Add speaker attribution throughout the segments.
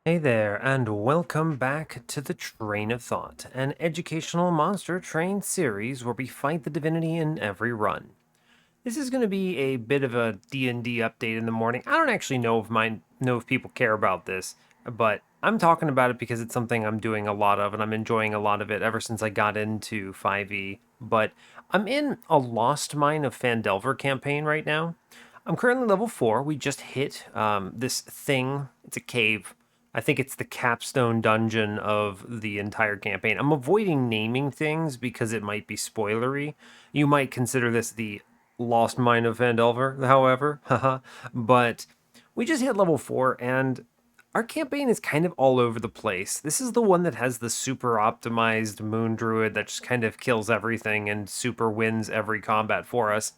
Speaker 1: Hey there, and welcome back to the Train of Thought, an educational monster train series where we fight the divinity in every run. This is going to be a bit of a D&D update in the morning. I don't actually know if people care about this, but I'm talking about it because it's something I'm doing a lot of and I'm enjoying a lot of it ever since I got into 5e. But I'm in a Lost Mine of Phandelver campaign right now. I'm currently level 4. We just hit this thing. It's a cave. I think it's the capstone dungeon of the entire campaign. I'm avoiding naming things because it might be spoilery. You might consider this the Lost Mine of Phandelver, however. Haha. But we just hit level 4, and our campaign is kind of all over the place. This is the one that has the super optimized Moon Druid that just kind of kills everything and super wins every combat for us.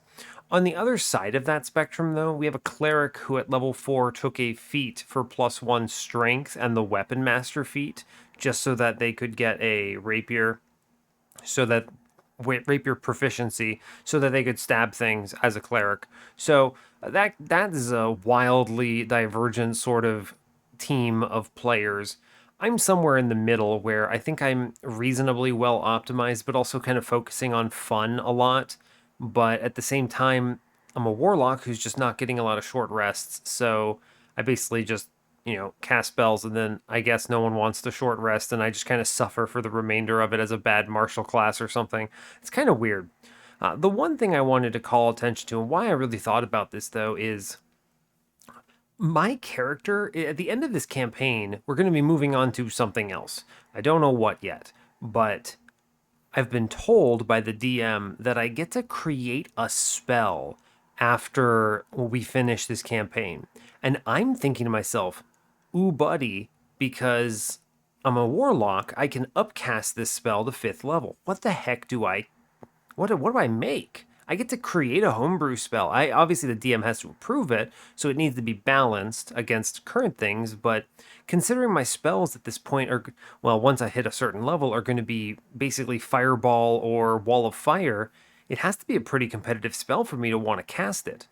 Speaker 1: On the other side of that spectrum, though, we have a cleric who at level 4 took a feat for +1 strength and the weapon master feat just so that they could get a rapier, so that rapier proficiency, so that they could stab things as a cleric. So that is a wildly divergent sort of team of players. I'm somewhere in the middle where I think I'm reasonably well optimized, but also kind of focusing on fun a lot. But at the same time, I'm a warlock who's just not getting a lot of short rests. So I basically just, cast spells, and then I guess no one wants to short rest, and I just kind of suffer for the remainder of it as a bad martial class or something. It's kind of weird. The one thing I wanted to call attention to, and why I really thought about this though, is my character at the end of this campaign, we're going to be moving on to something else. I don't know what yet, but I've been told by the DM that I get to create a spell after we finish this campaign. And I'm thinking to myself, ooh, buddy, because I'm a warlock, I can upcast this spell to 5th level. What the heck do I what do I make? I get to create a homebrew spell. I obviously the DM has to approve it, so it needs to be balanced against current things, but considering my spells at this point are, well, once I hit a certain level, are going to be basically fireball or wall of fire, it has to be a pretty competitive spell for me to want to cast it.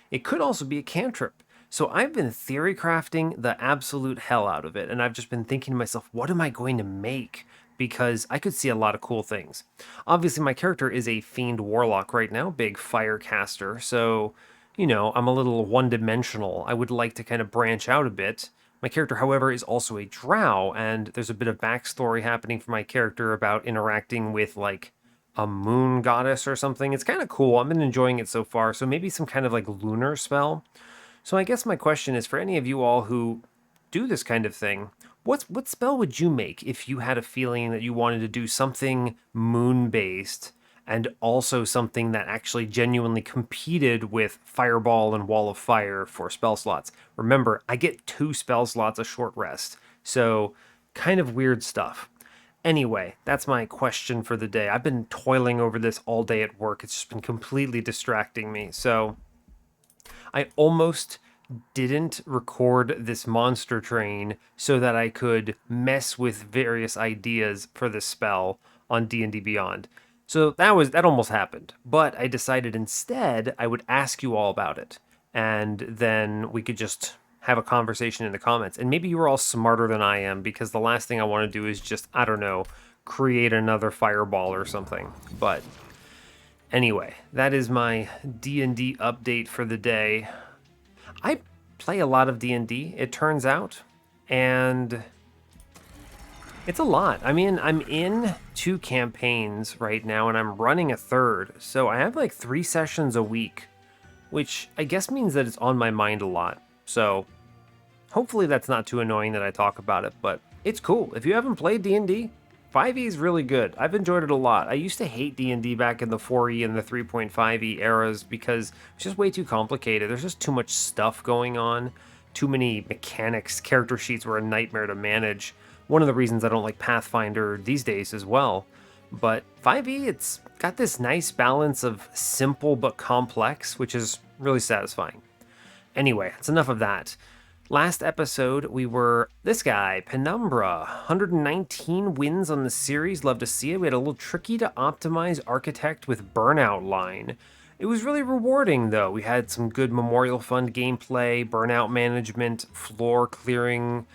Speaker 1: It could also be a cantrip. So I've been theory crafting the absolute hell out of it, and I've just been thinking to myself, what am I going to make? Because I could see a lot of cool things. Obviously, my character is a fiend warlock right now, big fire caster, so, I'm a little one dimensional. I would like to kind of branch out a bit. My character, however, is also a drow, and there's a bit of backstory happening for my character about interacting with, like, a moon goddess or something. It's kind of cool. I've been enjoying it so far. So maybe some kind of like lunar spell. So I guess my question is for any of you all who do this kind of thing, what spell would you make if you had a feeling that you wanted to do something moon based and also something that actually genuinely competed with Fireball and Wall of Fire for spell slots? Remember, I get 2 spell slots a short rest. So kind of weird stuff. Anyway, that's my question for the day. I've been toiling over this all day at work. It's just been completely distracting me. So I almost didn't record this monster train so that I could mess with various ideas for this spell on D&D Beyond. So that almost happened, but I decided instead I would ask you all about it, and then we could just have a conversation in the comments. And maybe you're all smarter than I am, because the last thing I want to do is just, I don't know, create another fireball or something. But anyway, that is my D&D update for the day. I play a lot of D&D, it turns out, and it's a lot. I mean, I'm in 2 campaigns right now and I'm running a third. So I have like 3 sessions a week, which I guess means that it's on my mind a lot. So hopefully that's not too annoying that I talk about it, but it's cool. If you haven't played D&D, 5e is really good. I've enjoyed it a lot. I used to hate D&D back in the 4e and the 3.5e eras because it's just way too complicated. There's just too much stuff going on, too many mechanics. Character sheets were a nightmare to manage. One of the reasons I don't like Pathfinder these days as well. But 5e, it's got this nice balance of simple but complex, which is really satisfying. Anyway, it's enough of that. Last episode, we were this guy, Penumbra, 119 wins on the series. Love to see it. We had a little tricky to optimize architect with burnout line. It was really rewarding, though. We had some good Memorial Fund gameplay, burnout management, floor clearing.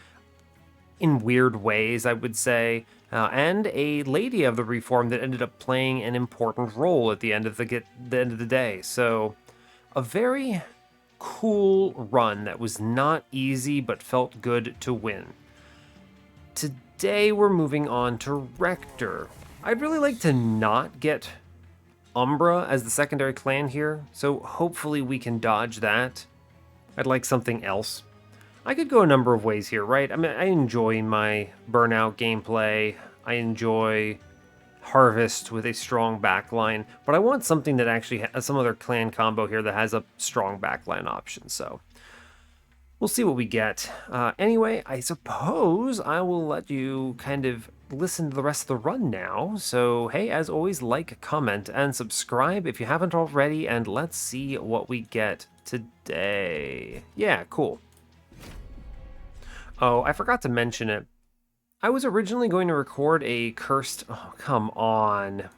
Speaker 1: in weird ways, I would say, and a lady of the Reform that ended up playing an important role at the end of the end of the day. So, a very cool run that was not easy but felt good to win. Today we're moving on to Rector. I'd really like to not get Umbra as the secondary clan here, so hopefully we can dodge that. I'd like something else. I could go a number of ways here, right? I mean, I enjoy my Burnout gameplay. I enjoy Harvest with a strong backline, but I want something that actually has some other clan combo here that has a strong backline option, so we'll see what we get. Anyway, I suppose I will let you kind of listen to the rest of the run now. So, hey, as always, like, comment, and subscribe if you haven't already, and let's see what we get today. Yeah, cool. Oh, I forgot to mention it. I was originally going to record a cursed... Oh, come on.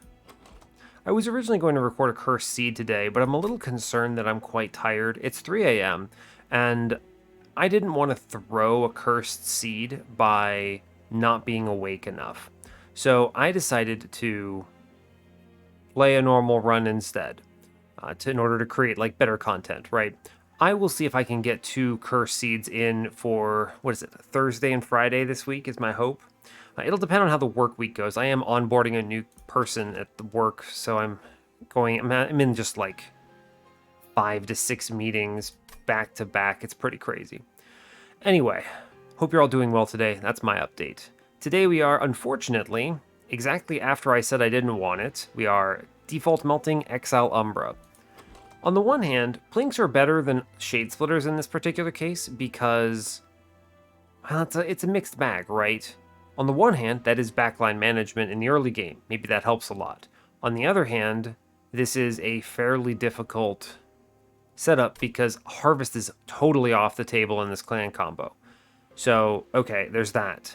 Speaker 1: I was originally going to record a cursed seed today, but I'm a little concerned that I'm quite tired. It's 3 a.m., and I didn't want to throw a cursed seed by not being awake enough. So I decided to play a normal run instead, in order to create like better content, right? I will see if I can get 2 cursed seeds in for, what is it, Thursday and Friday this week is my hope. It'll depend on how the work week goes. I am onboarding a new person at the work, so I'm in just like 5 to 6 meetings back to back. It's pretty crazy. Anyway, hope you're all doing well today. That's my update. Today we are, unfortunately, exactly after I said I didn't want it, we are default melting Exile Umbra. On the one hand, Plinks are better than Shade Splitters in this particular case because, well, it's a mixed bag, right? On the one hand, that is backline management in the early game. Maybe that helps a lot. On the other hand, this is a fairly difficult setup because Harvest is totally off the table in this clan combo. So, okay, there's that.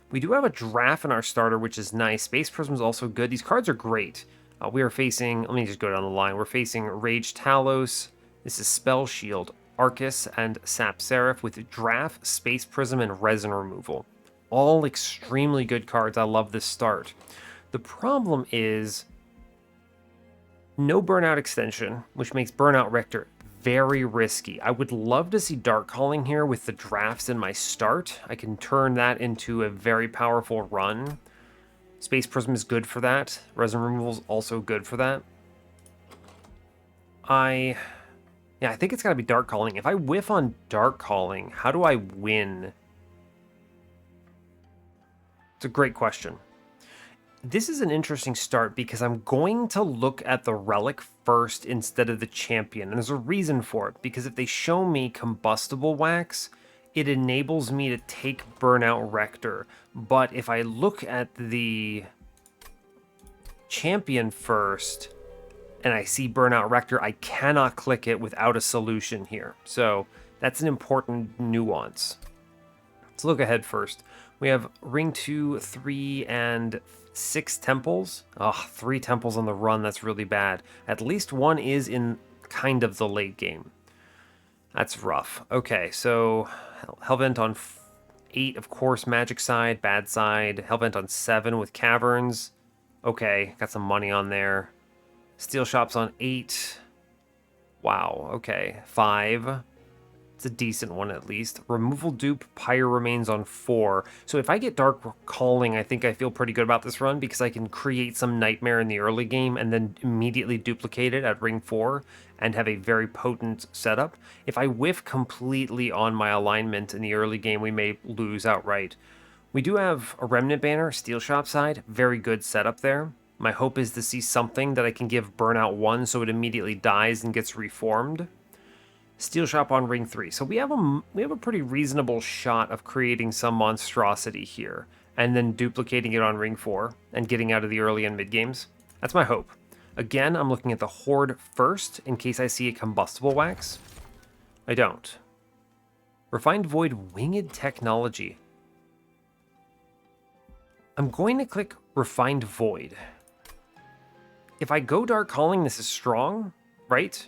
Speaker 1: We do have a Draft in our starter, which is nice. Space Prism is also good. These cards are great. We are facing, let me just go down the line. We're facing Rage Talos. This is Spell Shield, Arcus, and Sap Seraph with Draft, Space Prism, and Resin Removal. All extremely good cards. I love this start. The problem is no Burnout extension, which makes Burnout Rector very risky. I would love to see Dark Calling here with the drafts in my start. I can turn that into a very powerful run. Space Prism is good for that. Resin Removal is also good for that. I think it's got to be Dark Calling. If I whiff on Dark Calling, how do I win? It's a great question. This is an interesting start because I'm going to look at the Relic first instead of the Champion. And there's a reason for it, because if they show me Combustible Wax, it enables me to take Burnout Rector. But if I look at the Champion first and I see Burnout Rector, I cannot click it without a solution here. So that's an important nuance. Let's look ahead first. We have Ring 2, 3, and 6 temples. Oh, 3 temples on the run, that's really bad. At least one is in kind of the late game. That's rough. Okay, so Hellvent on 8, of course, magic side, bad side. Hellvent on 7 with caverns. Okay, got some money on there. Steel shops on 8. Wow, okay. 5. It's a decent one at least. Removal dupe, Pyre remains on 4. So if I get Dark Calling, I think I feel pretty good about this run because I can create some Nightmare in the early game and then immediately duplicate it at ring 4 and have a very potent setup. If I whiff completely on my alignment in the early game, we may lose outright. We do have a Remnant Banner, Steel Shop side, very good setup there. My hope is to see something that I can give Burnout 1 so it immediately dies and gets reformed. Steel Shop on ring 3. So we have a pretty reasonable shot of creating some monstrosity here and then duplicating it on ring 4 and getting out of the early and mid games. That's my hope. Again, I'm looking at the Horde first in case I see a Combustible Wax. I don't. Refined Void Winged Technology. I'm going to click Refined Void. If I go Dark Calling, this is strong, right?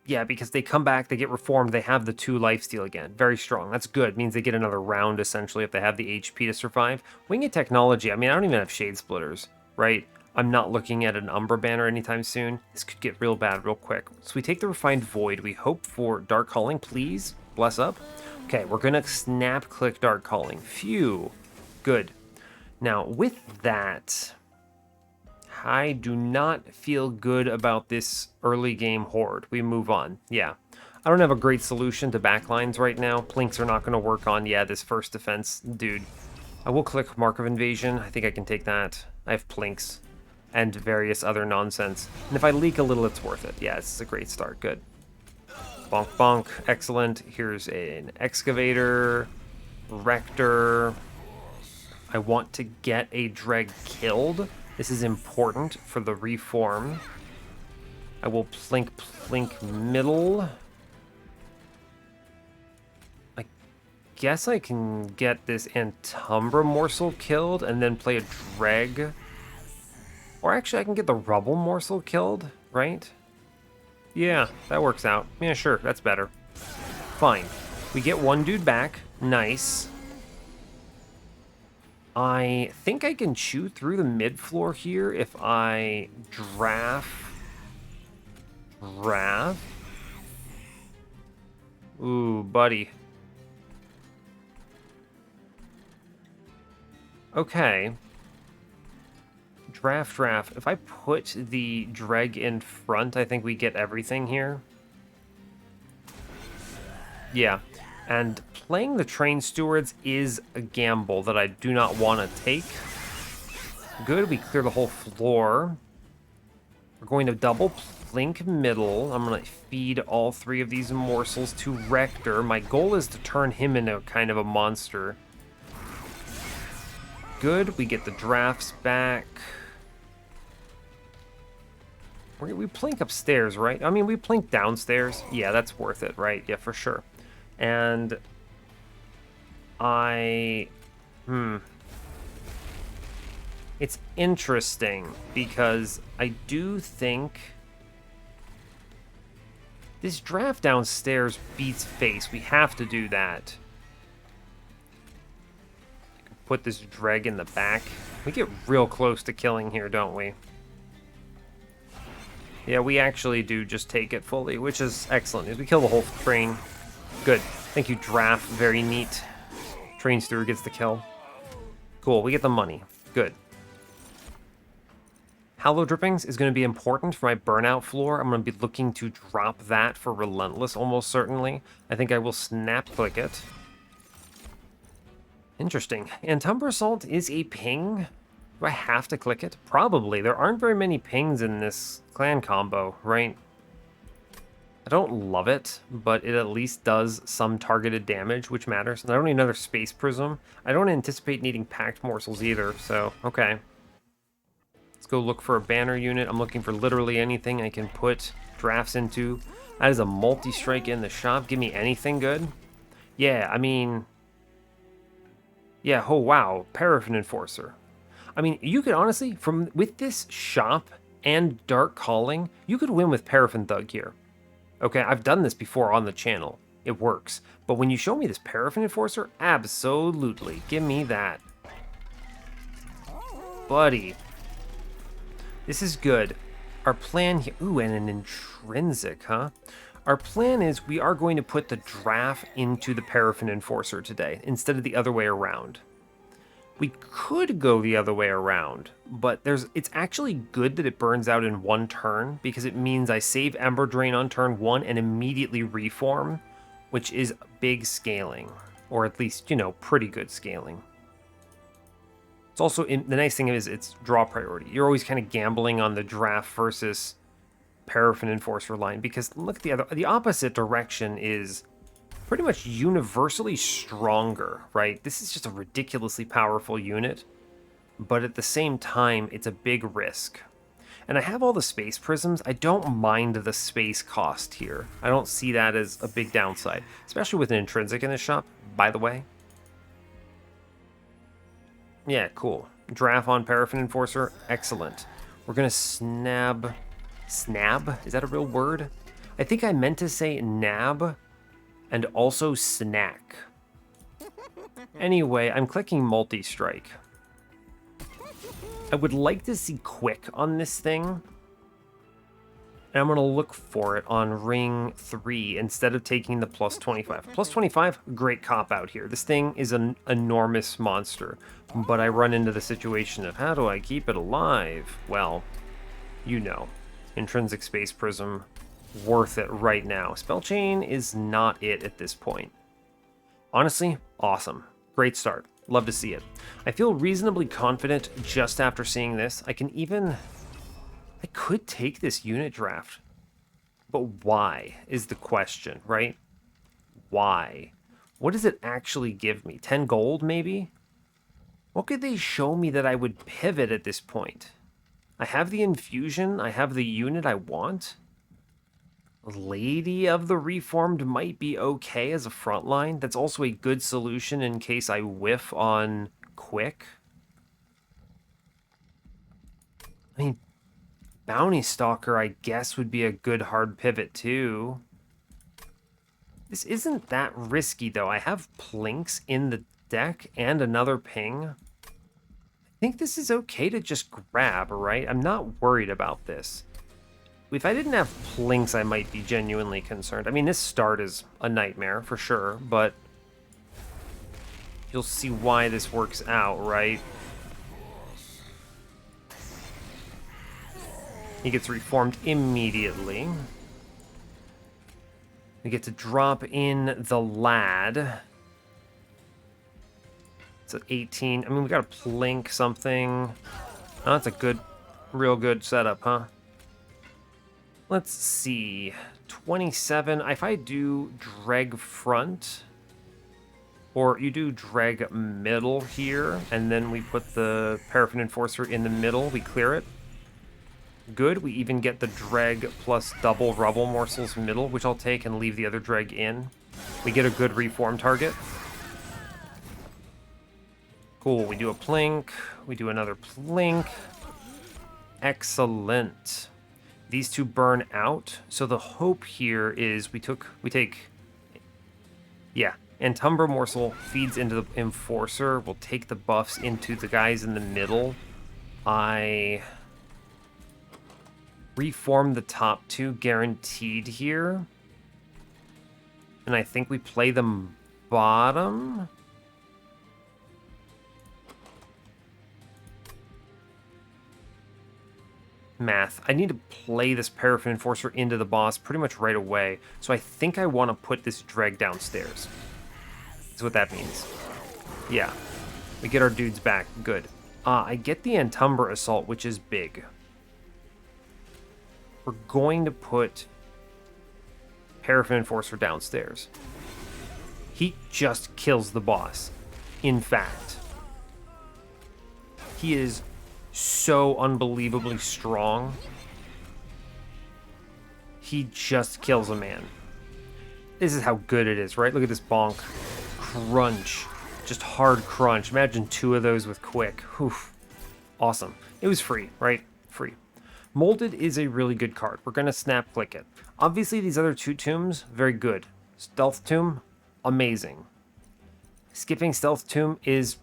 Speaker 1: Yeah, because they come back, they get reformed, they have the 2 lifesteal again. Very strong. That's good. Means they get another round, essentially, if they have the HP to survive. Winged Technology, I mean, I don't even have Shade Splitters, right? I'm not looking at an Umbra banner anytime soon. This could get real bad real quick. So we take the Refined Void. We hope for Dark Calling, please. Bless up. Okay, we're going to snap click Dark Calling. Phew. Good. Now, with that, I do not feel good about this early game horde. We move on. Yeah. I don't have a great solution to backlines right now. Plinks are not going to work on, this first defense. Dude. I will click Mark of Invasion. I think I can take that. I have Plinks and various other nonsense. And if I leak a little, it's worth it. Yeah, it's a great start. Good. Bonk, bonk. Excellent. Here's an Excavator. Rector. I want to get a Dreg killed. This is important for the reform. I will plink middle. I guess I can get this Antumbra morsel killed and then play a Dreg. Or actually I can get the Rubble morsel killed, right? Yeah, that works out. Yeah, sure, that's better. Fine. We get one dude back. Nice. I think I can chew through the mid floor here if I draft. Ooh, buddy. Okay. Draft. If I put the Dreg in front, I think we get everything here. Yeah. And playing the Train Stewards is a gamble that I do not want to take. Good, we clear the whole floor. We're going to double plink middle. I'm going to feed all 3 of these morsels to Rector. My goal is to turn him into kind of a monster. Good, we get the drafts back. We plink upstairs, right? I mean, we plink downstairs. Yeah, that's worth it, right? Yeah, for sure. And it's interesting because I do think this draft downstairs beats face. We have to do that. Put this Dreg in the back. We get real close to killing here, don't we? Yeah, we actually do just take it fully, which is excellent. We kill the whole train. Good. Thank you, Draft. Very neat. Train Steward gets the kill. Cool, we get the money. Good. Hallow Drippings is going to be important for my burnout floor. I'm going to be looking to drop that for Relentless, almost certainly. I think I will snap click it. Interesting. Antumbra Assault is a ping. Do I have to click it? Probably. There aren't very many pings in this clan combo, right? I don't love it, but it at least does some targeted damage, which matters. And I don't need another Space Prism. I don't anticipate needing Packed Morsels either, so okay. Let's go look for a banner unit. I'm looking for literally anything I can put drafts into. That is a multi-strike in the shop. Give me anything good. Yeah, I mean... Yeah, oh wow, Paraffin Enforcer. I mean, you could honestly, with this shop and Dark Calling, you could win with Paraffin Thug here. Okay, I've done this before on the channel. It works. But when you show me this Paraffin Enforcer, absolutely. Give me that. Buddy. This is good. Our plan here... Ooh, and an Intrinsic, huh? Our plan is we are going to put the draft into the Paraffin Enforcer today, instead of the other way around. We could go the other way around, but it's actually good that it burns out in one turn, because it means I save Ember Drain on turn 1 and immediately reform, which is big scaling, or at least, you know, pretty good scaling. It's also, the nice thing is it's draw priority. You're always kind of gambling on the draft versus Paraffin Enforcer line, because look, the opposite direction is pretty much universally stronger, right? This is just a ridiculously powerful unit, but at the same time, it's a big risk. And I have all the Space Prisms. I don't mind the space cost here. I don't see that as a big downside, especially with an Intrinsic in the shop, by the way. Yeah, cool. Draft on Paraffin Enforcer, excellent. We're gonna snab... Snab? Is that a real word? I think I meant to say nab and also snack. Anyway, I'm clicking multi-strike. I would like to see quick on this thing. And I'm going to look for it on ring 3 instead of taking the plus 25. Plus 25, great cop out here. This thing is an enormous monster. But I run into the situation of how do I keep it alive? Well, you know. Intrinsic Space Prism, worth it right now. Spell Chain is not it at this point. Honestly, awesome. Great start. Love to see it. I feel reasonably confident just after seeing this. I could take this unit draft. But why is the question, right? Why? What does it actually give me? 10 gold, maybe? What could they show me that I would pivot at this point? I have the infusion. I have the unit I want. Lady of the Reformed might be okay as a frontline. That's also a good solution in case I whiff on quick. I mean, Bounty Stalker, I guess, would be a good hard pivot, too. This isn't that risky, though. I have Plinks in the deck and another ping. I think this is okay to just grab, right? I'm not worried about this. If I didn't have Plinks, I might be genuinely concerned. I mean, this start is a nightmare, for sure, but you'll see why this works out, right? He gets reformed immediately. We get to drop in the lad. It's at 18. I mean, we got to plink something. Oh, that's a good, real good setup, huh? Let's see. 27. If I do dreg front, or you do dreg middle here, and then we put the Paraffin Enforcer in the middle, we clear it. Good. We even get the dreg plus double rubble morsels middle, which I'll take and leave the other dreg in. We get a good reform target. Cool. We do a plink. We do another plink. Excellent. These two burn out. So the hope here is we take, yeah, Umbra morsel feeds into the Enforcer. We'll take the buffs into the guys in the middle. I reform the top two guaranteed here. And I think we play them bottom. Math. I need to play this Paraffin Enforcer into the boss pretty much right away. So I think I want to put this dreg downstairs. That's what that means. Yeah. We get our dudes back. Good. I get the Umbra Assault, which is big. We're going to put Paraffin Enforcer downstairs. He just kills the boss. In fact, he is so unbelievably strong. He just kills a man. This is how good it is, right? Look at this bonk. Crunch. Just hard crunch. Imagine two of those with quick. Oof. Awesome. It was free, right? Free. Molded is a really good card. We're going to snap click it. Obviously, these other two tombs, very good. Stealth Tomb, amazing. Skipping Stealth Tomb is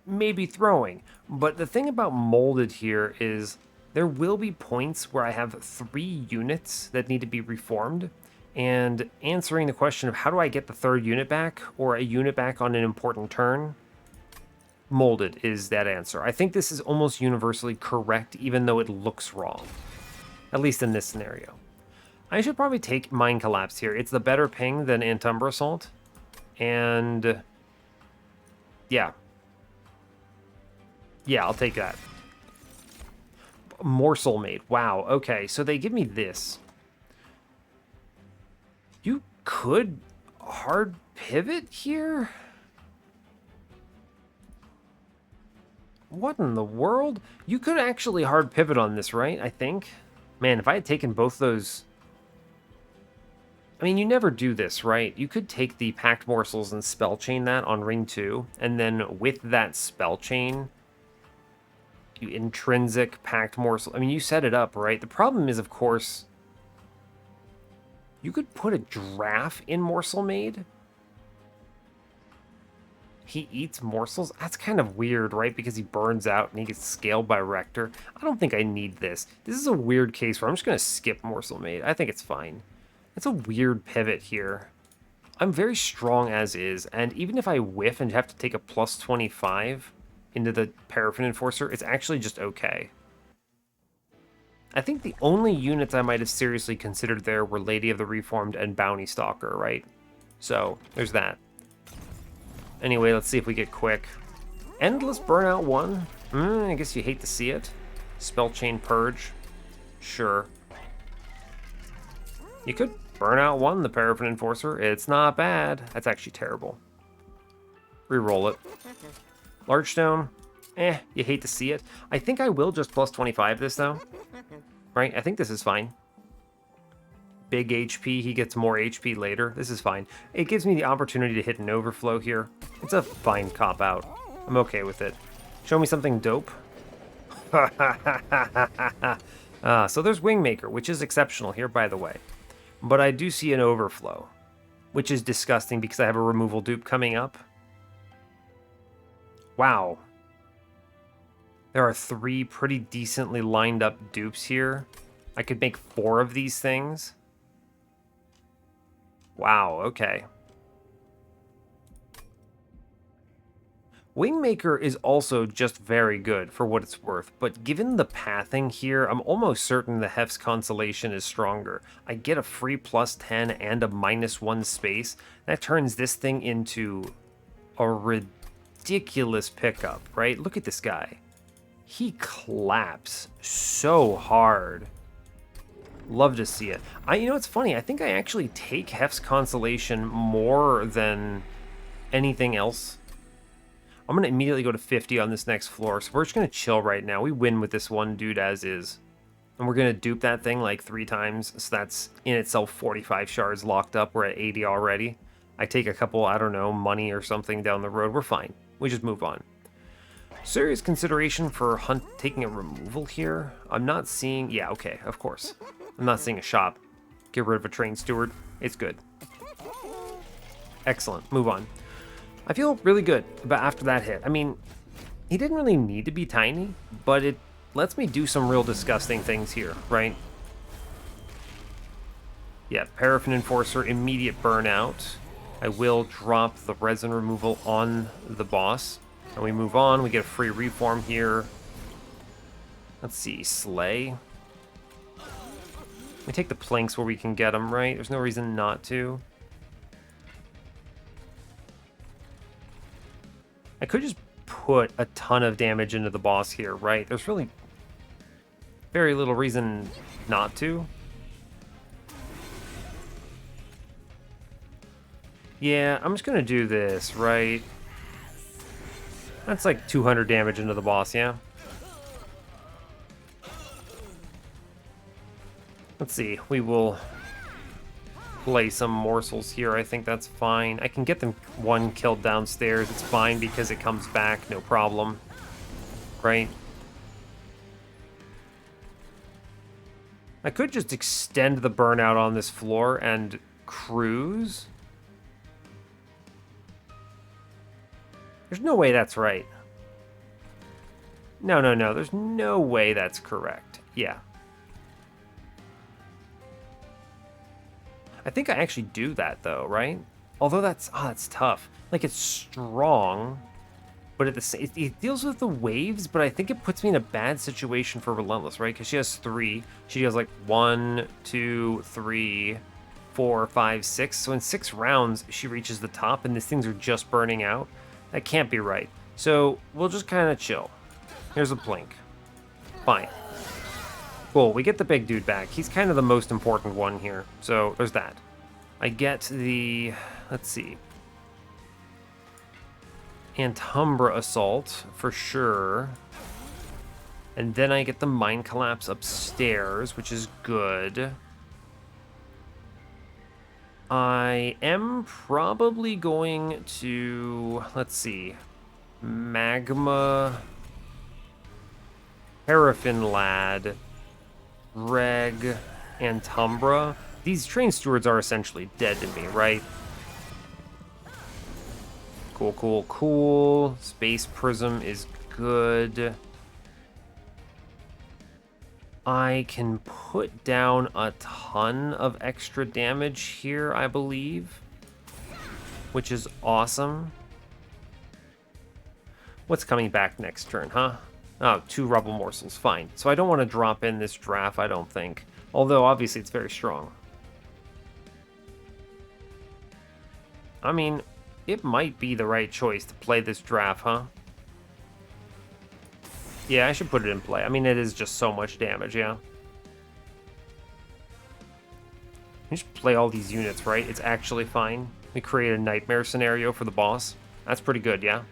Speaker 1: maybe throwing. But the thing about Molded here is there will be points where I have 3 units that need to be reformed. And answering the question of how do I get the 3rd unit back or a unit back on an important turn, Molded is that answer. I think this is almost universally correct, even though it looks wrong. At least in this scenario. I should probably take Mind Collapse here. It's the better ping than Umbra Assault. And yeah. Yeah, I'll take that. Morsel Made. Wow, okay. So they give me this. You could hard pivot here? What in the world? You could actually hard pivot on this, right? I think. Man, if I had taken both those... I mean, you never do this, right? You could take the Packed Morsels and Spell Chain that on Ring 2, and then with that Spell Chain, you intrinsic Packed Morsel... I mean, you set it up, right? The problem is, of course... You could put a giraffe in Morsel Maid. He eats morsels? That's kind of weird, right? Because he burns out and he gets scaled by Rector. I don't think I need this. This is a weird case where I'm just going to skip Morsel Maid. I think it's fine. It's a weird pivot here. I'm very strong as is, and even if I whiff and have to take a plus 25 into the Paraffin Enforcer, it's actually just okay. I think the only units I might have seriously considered there were Lady of the Reformed and Bounty Stalker, right? So, there's that. Anyway, let's see if we get quick. Endless Burnout 1? I guess you hate to see it. Spell Chain Purge? Sure. You could burn out 1, the Paraffin Enforcer. It's not bad. That's actually terrible. Reroll it. Large Stone? You hate to see it. I think I will just plus 25 this, though. Right? I think this is fine. Big HP, he gets more HP later. This is fine. It gives me the opportunity to hit an overflow here. It's a fine cop-out. I'm okay with it. Show me something dope. So there's Wingmaker, which is exceptional here, by the way. But I do see an overflow, which is disgusting because I have a removal dupe coming up. Wow. There are 3 pretty decently lined up dupes here. I could make 4 of these things. Wow, okay. Wingmaker is also just very good for what it's worth, but given the pathing here, I'm almost certain the Hef's Consolation is stronger. I get a free plus 10 and a -1 space. That turns this thing into a ridiculous pickup, right? Look at this guy. He claps so hard. Love to see it. You know, it's funny. I think I actually take Hef's Consolation more than anything else. I'm going to immediately go to 50 on this next floor. So we're just going to chill right now. We win with this one dude as is. And we're going to dupe that thing like 3 times. So that's in itself 45 shards locked up. We're at 80 already. I take a couple, I don't know, money or something down the road. We're fine. We just move on. Serious consideration for taking a removal here. I'm not seeing... Yeah, okay, of course. I'm not seeing a shop. Get rid of a train steward. It's good. Excellent. Move on. I feel really good about after that hit. I mean, he didn't really need to be tiny, but it lets me do some real disgusting things here, right? Yeah, Paraffin Enforcer, immediate burnout. I will drop the resin removal on the boss. And we move on. We get a free reform here. Let's see, Slay. We take the planks where we can get them, right? There's no reason not to. I could just put a ton of damage into the boss here, right? There's really very little reason not to. Yeah, I'm just gonna do this, right? That's like 200 damage into the boss, yeah? Let's see, we will play some morsels here. I think that's fine. I can get them 1 killed downstairs. It's fine because it comes back, no problem. Right? I could just extend the burnout on this floor and cruise. There's no way that's right. No, there's no way that's correct. Yeah. I think I actually do that though, right? Although that's tough. Like, it's strong, but at the same, it deals with the waves, but I think it puts me in a bad situation for Relentless, right? Because she has 3. She has like 1, 2, 3, 4, 5, 6. So in 6 rounds, she reaches the top, and these things are just burning out. That can't be right. So we'll just kind of chill. Here's a blink. Fine. Cool, we get the big dude back. He's kind of the most important one here. So there's that. I get the... Let's see. Umbra Assault, for sure. And then I get the Mind Collapse upstairs, which is good. I am probably going to... Let's see. Magma... Paraffin Lad... Reg and Umbra. These train stewards are essentially dead to me, right? Cool, cool, cool. Space Prism is good. I can put down a ton of extra damage here, I believe, which is awesome. What's coming back next turn, huh? Oh, 2 Rubble Morsels, fine. So I don't want to drop in this draft, I don't think. Although, obviously, it's very strong. I mean, it might be the right choice to play this draft, huh? Yeah, I should put it in play. I mean, it is just so much damage, yeah. You just play all these units, right? It's actually fine. We create a nightmare scenario for the boss. That's pretty good, yeah?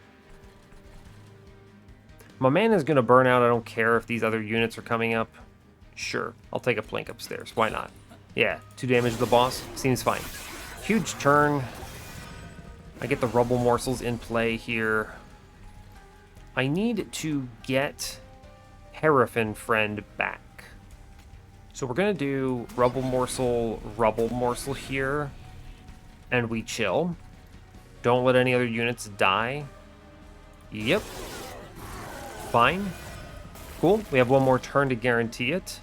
Speaker 1: My mana is going to burn out. I don't care if these other units are coming up. Sure, I'll take a Plink upstairs. Why not? Yeah, 2 damage to the boss. Seems fine. Huge turn. I get the Rubble Morsels in play here. I need to get Paraffin Friend back. So we're going to do Rubble Morsel here. And we chill. Don't let any other units die. Yep. Fine. Cool. We have one more turn to guarantee it.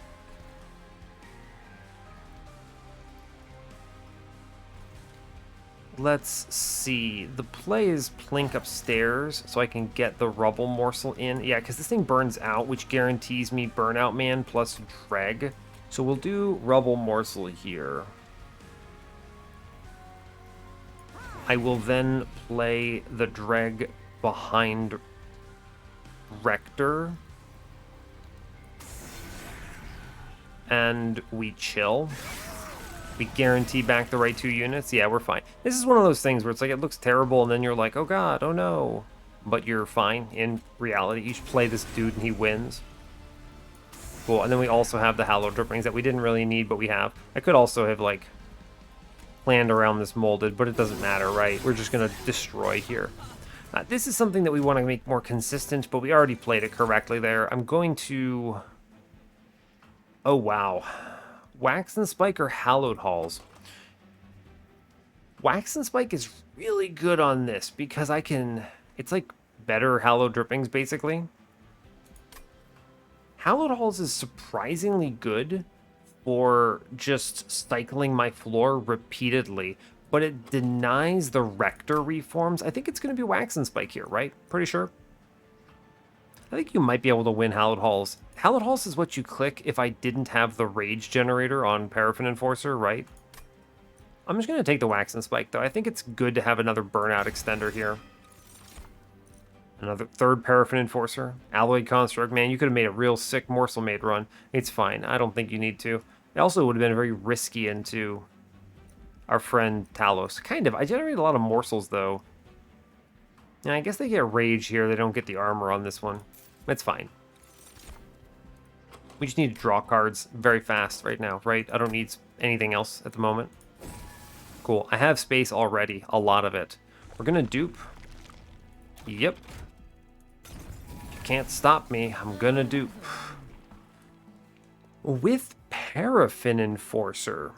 Speaker 1: Let's see. The play is Plink upstairs, so I can get the Rubble Morsel in. Yeah, because this thing burns out, which guarantees me Burnout Man plus Dreg. So we'll do Rubble Morsel here. I will then play the Dreg behind Rector. And we chill. We guarantee back the right 2 units. Yeah, we're fine. This is one of those things where it's like, it looks terrible, and then you're like, oh god, oh no. But you're fine. In reality, you should play this dude and he wins. Cool, and then we also have the Hallowed Drippings that we didn't really need, but we have. I could also have, like, planned around this molded, but it doesn't matter, right? We're just going to destroy here. This is something that we want to make more consistent, but we already played it correctly there. I'm going to... Oh, wow. Wax and Spike or Hallowed Halls? Wax and Spike is really good on this because I can... It's like better Hallowed Drippings, basically. Hallowed Halls is surprisingly good for just cycling my floor repeatedly, but it denies the Rector reforms. I think it's going to be Wax and Spike here, right? Pretty sure. I think you might be able to win Hallowed Halls. Hallowed Halls is what you click if I didn't have the Rage generator on Paraffin Enforcer, right? I'm just going to take the Wax and Spike, though. I think it's good to have another Burnout extender here. Another 3rd Paraffin Enforcer. Alloyed Construct. Man, you could have made a real sick Morsel Maid run. It's fine. I don't think you need to. It also would have been very risky into our friend Talos. Kind of. I generated a lot of morsels, though. Yeah, I guess they get Rage here. They don't get the armor on this one. It's fine. We just need to draw cards very fast right now, right? I don't need anything else at the moment. Cool. I have space already. A lot of it. We're going to dupe. Yep. You can't stop me. I'm going to dupe. With Paraffin Enforcer,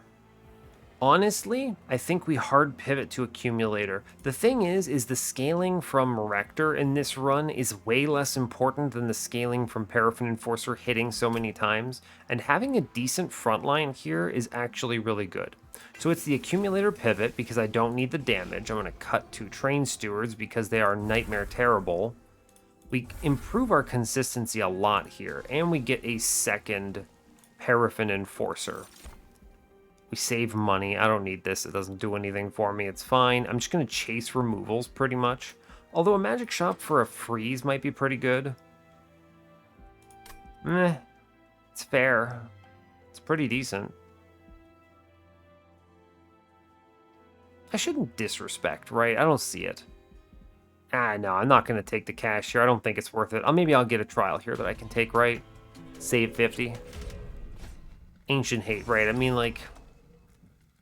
Speaker 1: honestly, I think we hard pivot to Accumulator. The thing is the scaling from Rector in this run is way less important than the scaling from Paraffin Enforcer hitting so many times, and having a decent frontline here is actually really good. So it's the Accumulator pivot because I don't need the damage. I'm going to cut 2 Train Stewards because they are nightmare terrible. We improve our consistency a lot here, and we get a 2nd Paraffin Enforcer. We save money. I don't need this. It doesn't do anything for me. It's fine. I'm just going to chase removals pretty much. Although a magic shop for a freeze might be pretty good. Meh. It's fair. It's pretty decent. I shouldn't disrespect, right? I don't see it. No, I'm not going to take the cash here. I don't think it's worth it. Maybe I'll get a trial here that I can take, right? Save 50. Ancient Hate, right? I mean, like...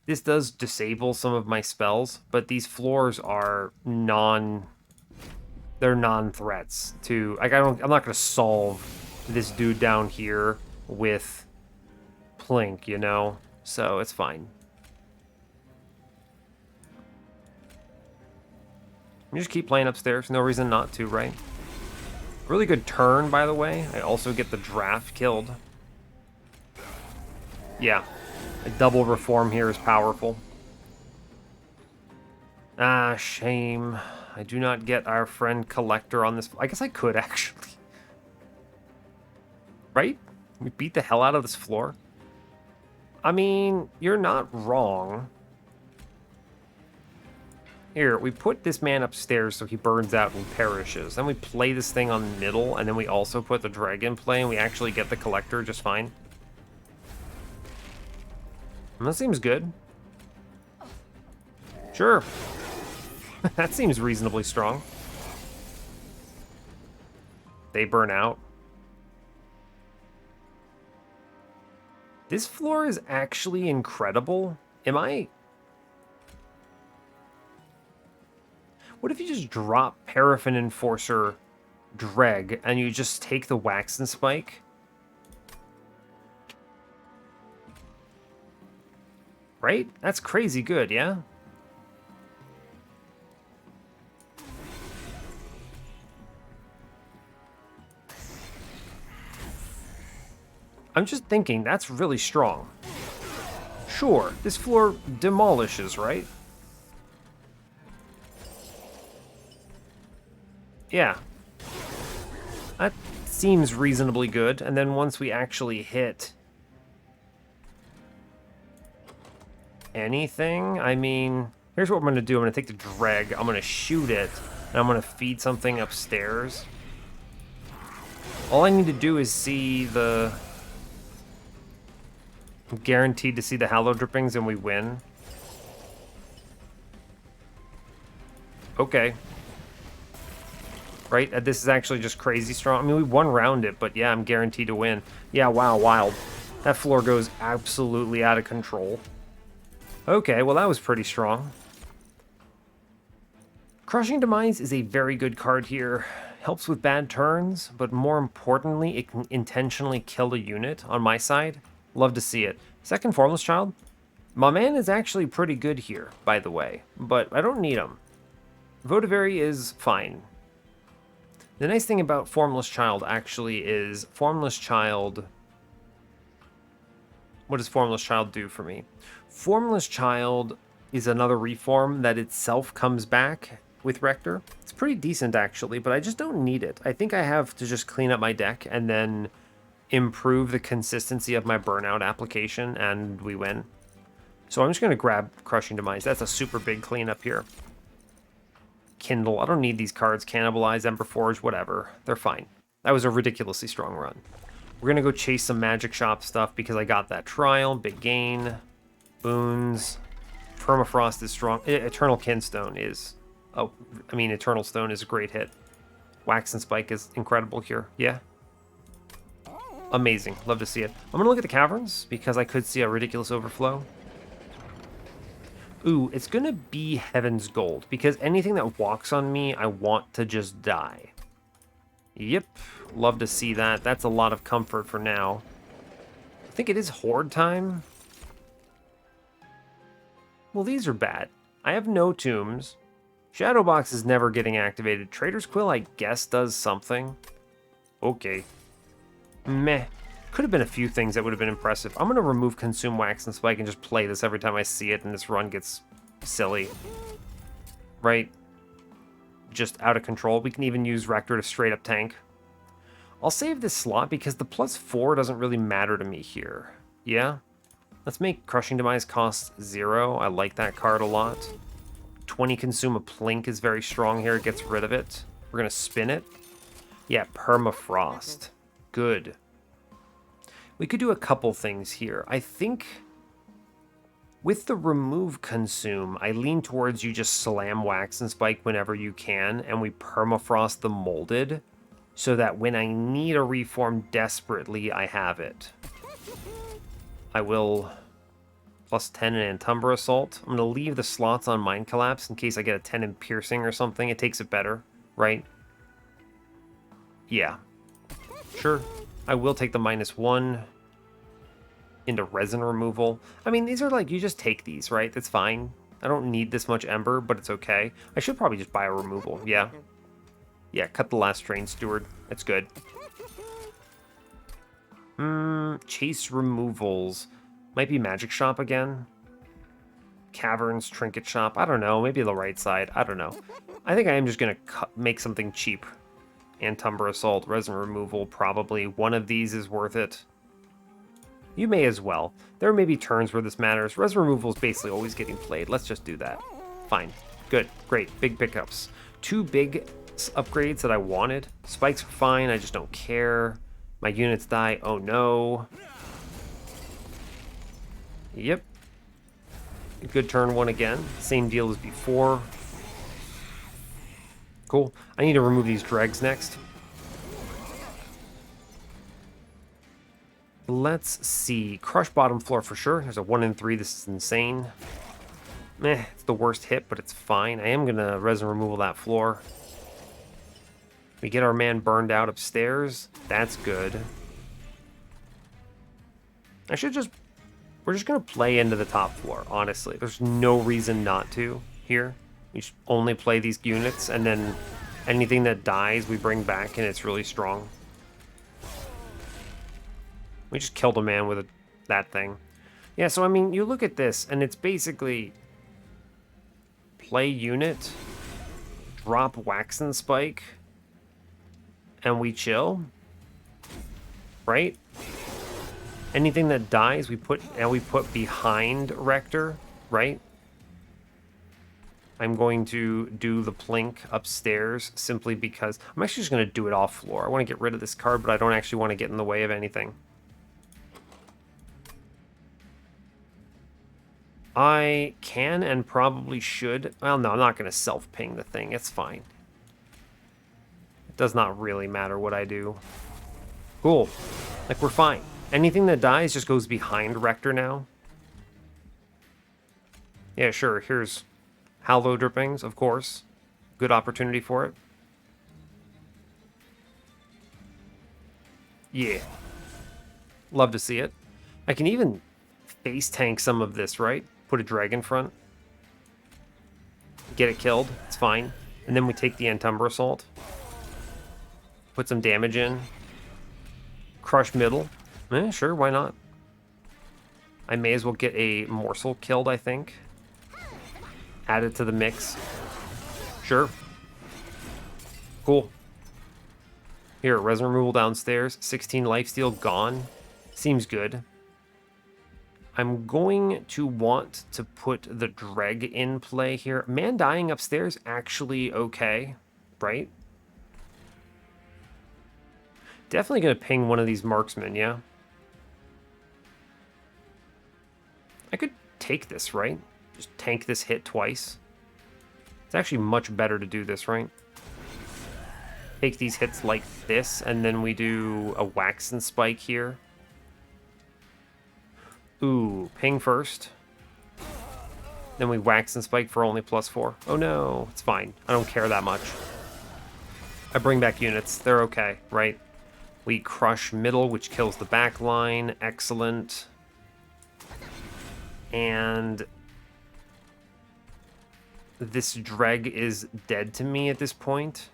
Speaker 1: This does disable some of my spells, but these floors are they're non-threats to, like, I'm not going to solve this dude down here with Plink, you know? so it's fine. You just keep playing upstairs. No reason not to, right? Really good turn, by the way. I also get the draft killed. Yeah. A double reform here is powerful. Ah, shame. I do not get our friend Collector on this. I guess I could, actually. Right? We beat the hell out of this floor. I mean, you're not wrong. Here, we put this man upstairs so he burns out and perishes. Then we play this thing on the middle, and then we also put the dragon play, and we actually get the Collector just fine. And that seems good. Sure. That seems reasonably strong. They burn out. This floor is actually incredible. Am I... What if you just drop Paraffin Enforcer Dreg and you just take the Wax and Spike? Right? That's crazy good, yeah? I'm just thinking, that's really strong. Sure, this floor demolishes, right? Yeah. That seems reasonably good, and then once we actually hit anything, I mean, here's what I'm going to do. I'm going to take the dreg, I'm going to shoot it, and I'm going to feed something upstairs. All I need to do is see the... I'm guaranteed to see the Hallow Drippings and we win. Okay. Right? This is actually just crazy strong. I mean, we one round it, but yeah, I'm guaranteed to win. Yeah, wow, wild. That floor goes absolutely out of control. Okay, well that was pretty strong. Crushing Demise is a very good card here. Helps with bad turns, but more importantly, it can intentionally kill a unit on my side. Love to see it. Second Formless Child. My man is actually pretty good here, by the way, but I don't need him. Votivary is fine. The nice thing about Formless Child actually is Formless Child... What does Formless Child do for me? Formless Child is another reform that itself comes back with Rector. It's pretty decent actually, but I just don't need it. I think I have to just clean up my deck and then improve the consistency of my burnout application and we win. So I'm just going to grab Crushing Demise. That's a super big cleanup here. Kindle. I don't need these cards. Cannibalize, Ember Forge, whatever. They're fine. That was a ridiculously strong run. We're going to go chase some Magic Shop stuff because I got that trial. Big gain. Boons. Permafrost is strong. Eternal Kinstone is... Oh, I mean, Eternal Stone is a great hit. Wax and Spike is incredible here. Yeah. Amazing. Love to see it. I'm going to look at the Caverns because I could see a ridiculous overflow. Ooh, it's going to be Heaven's Gold because anything that walks on me, I want to just die. Yep. Love to see that. That's a lot of comfort for now. I think it is Horde time. Well, these are bad. I have no tombs. Shadowbox is never getting activated. Trader's Quill, I guess, does something. Okay. Meh. Could have been a few things that would have been impressive. I'm going to remove Consume Wax and Spike and just play this every time I see it and this run gets silly. Right? Just out of control. We can even use Rector to straight up tank. I'll save this slot because the +4 doesn't really matter to me here. Yeah? Let's make Crushing Demise cost 0. I like that card a lot. 20 Consume a Plink is very strong here. It gets rid of it. We're going to spin it. Yeah, Permafrost. Good. We could do a couple things here. I think with the remove Consume, I lean towards you just slam Wax and Spike whenever you can, and we Permafrost the Molded, so that when I need a reform desperately, I have it. I will +10 in Antumbra Assault. I'm going to leave the slots on Mind Collapse in case I get a 10 in Piercing or something. It takes it better, right? Yeah. Sure. I will take the -1. into resin removal. I mean, these are like, you just take these, right? That's fine. I don't need this much Ember, but it's okay. I should probably just buy a removal, yeah. Yeah, cut the last Train Steward. That's good. Chase removals. Might be Magic Shop again. Caverns, Trinket Shop. I don't know. Maybe the right side. I don't know. I think I am just going to make something cheap. Antumbra Assault, Resin Removal, probably. One of these is worth it. You may as well. There may be turns where this matters. Resin Removal is basically always getting played. Let's just do that. Fine. Good. Great. Big pickups. 2 big upgrades that I wanted. Spikes are fine. I just don't care. My units die. Oh no. Yep. Good turn 1 again. Same deal as before. Cool. I need to remove these dregs next. Let's see. Crush bottom floor for sure. There's a 1 in 3. This is insane. Meh, it's the worst hit, but it's fine. I am going to resin removal that floor. We get our man burned out upstairs. That's good. We're just going to play into the top floor, honestly. There's no reason not to here. We should only play these units, and then anything that dies we bring back, and it's really strong. We just killed a man with that thing. Yeah, so I mean, you look at this, and it's basically play unit, drop Wax and Spike, and we chill, right? Anything that dies, we put behind Rector, right? I'm going to do the Plink upstairs simply because I'm actually just going to do it off floor. I want to get rid of this card, but I don't actually want to get in the way of anything. I can and probably should. Well, no, I'm not going to self-ping the thing. It's fine. It does not really matter what I do. Cool. Like, we're fine. Anything that dies just goes behind Rector now. Yeah, sure. Here's Hallow Drippings, of course. Good opportunity for it. Yeah. Love to see it. I can even face tank some of this, right? Put a drag in front. Get it killed. It's fine. And then we take the Antumbra Assault. Put some damage in. Crush middle. Sure, why not? I may as well get a morsel killed, I think. Add it to the mix. Sure. Cool. Here, resin removal downstairs. 16 lifesteal gone. Seems good. I'm going to want to put the Dreg in play here. Man dying upstairs, actually okay, right? Definitely going to ping one of these marksmen, yeah? I could take this, right? Just tank this hit twice. It's actually much better to do this, right? Take these hits like this, and then we do a Wax and Spike here. Ooh, ping first. Then we Wax and Spike for only +4. Oh no, it's fine. I don't care that much. I bring back units. They're okay, right? We crush middle, which kills the back line. Excellent. And this Dreg is dead to me at this point.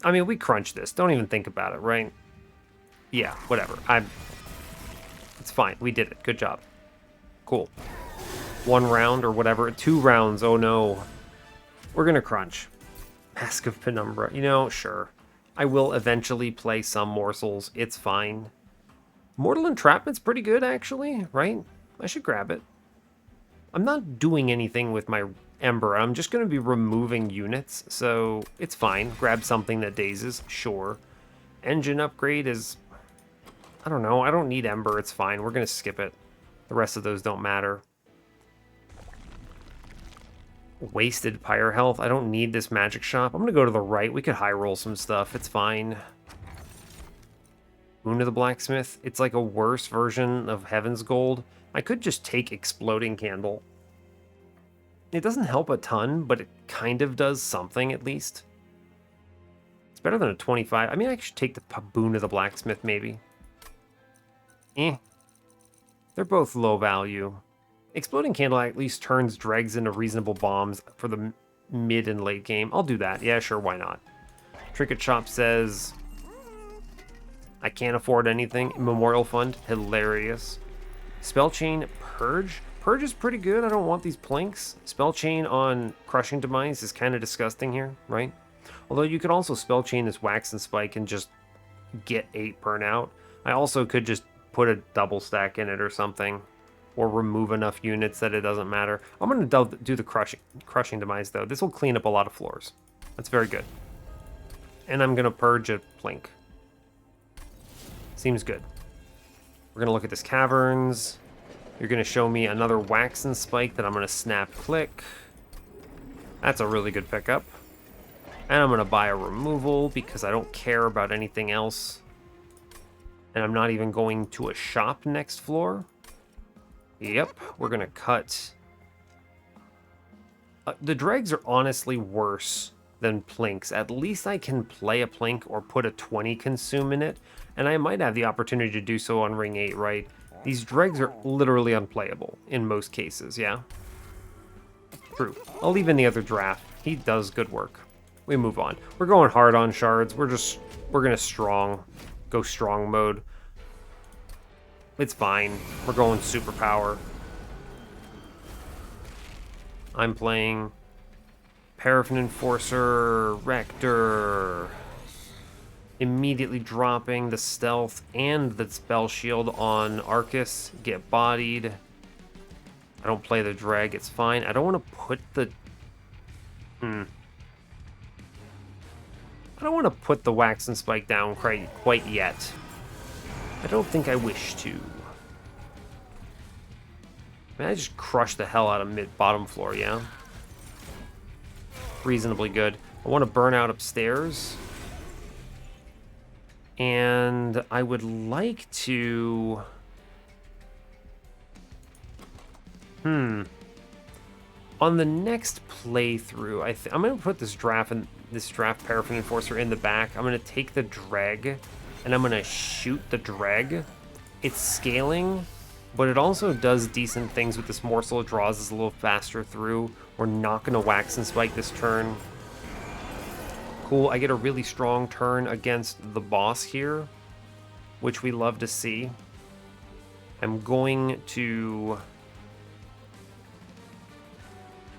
Speaker 1: I mean, we crunch this. Don't even think about it, right? Yeah, whatever. It's fine. We did it. Good job. Cool. 1 round or whatever. 2 rounds. Oh no. We're gonna crunch. Mask of Penumbra. You know, sure. I will eventually play some morsels. It's fine. Mortal Entrapment's pretty good, actually, right? I should grab it. I'm not doing anything with my Ember. I'm just going to be removing units, so it's fine. Grab something that dazes, sure. Engine upgrade is... I don't know. I don't need Ember. It's fine. We're going to skip it. The rest of those don't matter. Wasted Pyre Health. I don't need this Magic Shop. I'm going to go to the right. We could high roll some stuff. It's fine. Moon of the Blacksmith. It's like a worse version of Heaven's Gold. I could just take Exploding Candle. It doesn't help a ton, but it kind of does something at least. It's better than a 25. I mean, I should take the Boon of the Blacksmith maybe. Eh. They're both low value. Exploding Candle at least turns dregs into reasonable bombs for the mid and late game. I'll do that. Yeah, sure, why not? Trinket Shop says, I can't afford anything. Memorial Fund, hilarious. Spell Chain Purge. Purge is pretty good. I don't want these planks. Spell Chain on Crushing Demise is kind of disgusting here, right? Although you could also Spell Chain this Wax and Spike and just get 8 burnout. I also could just put a double stack in it or something. Or remove enough units that it doesn't matter. I'm going to do the crushing Demise, though. This will clean up a lot of floors. That's very good. And I'm going to purge a Plink. Seems good. We're going to look at this Caverns. You're going to show me another Wax and Spike that I'm going to snap click. That's a really good pickup. And I'm going to buy a removal because I don't care about anything else. And I'm not even going to a shop next floor. Yep, we're going to cut. The dregs are honestly worse than plinks. At least I can play a plink or put a 20 consume in it. And I might have the opportunity to do so on ring 8, right? These dregs are literally unplayable in most cases, yeah? True. I'll leave in the other draft. He does good work. We move on. We're going hard on shards. We're going to go strong mode. It's fine. We're going superpower. I'm playing Paraffin Enforcer, Rector. Immediately dropping the stealth and the spell shield on Arcus. Get bodied. I don't play the drag. It's fine. I don't want to put the... I don't want to put the Wax and Spike down quite yet. I don't think I wish to. I mean, I just crushed the hell out of mid-bottom floor, yeah? Reasonably good. I want to burn out upstairs. And I would like to... On the next playthrough, I'm going to put this draft Paraffin Enforcer in the back. I'm going to take the dreg, and I'm going to shoot the dreg. It's scaling, but it also does decent things with this morsel. It draws us a little faster through. We're not going to Wax and Spike this turn. Cool, I get a really strong turn against the boss here, which we love to see. I'm going to...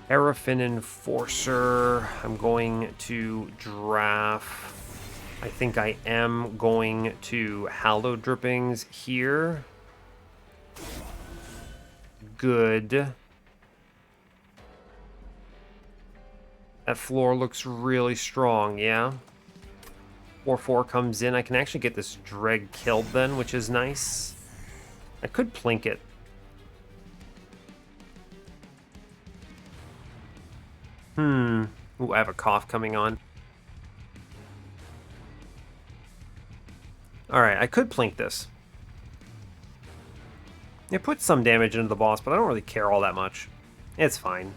Speaker 1: Paraffin Enforcer. I'm going to draft... I think I am going to Hallowed Drippings here. Good. That floor looks really strong, yeah? 4/4 comes in. I can actually get this dreg killed then, which is nice. I could plink it. Ooh, I have a cough coming on. Alright, I could plink this. It puts some damage into the boss, but I don't really care all that much. It's fine.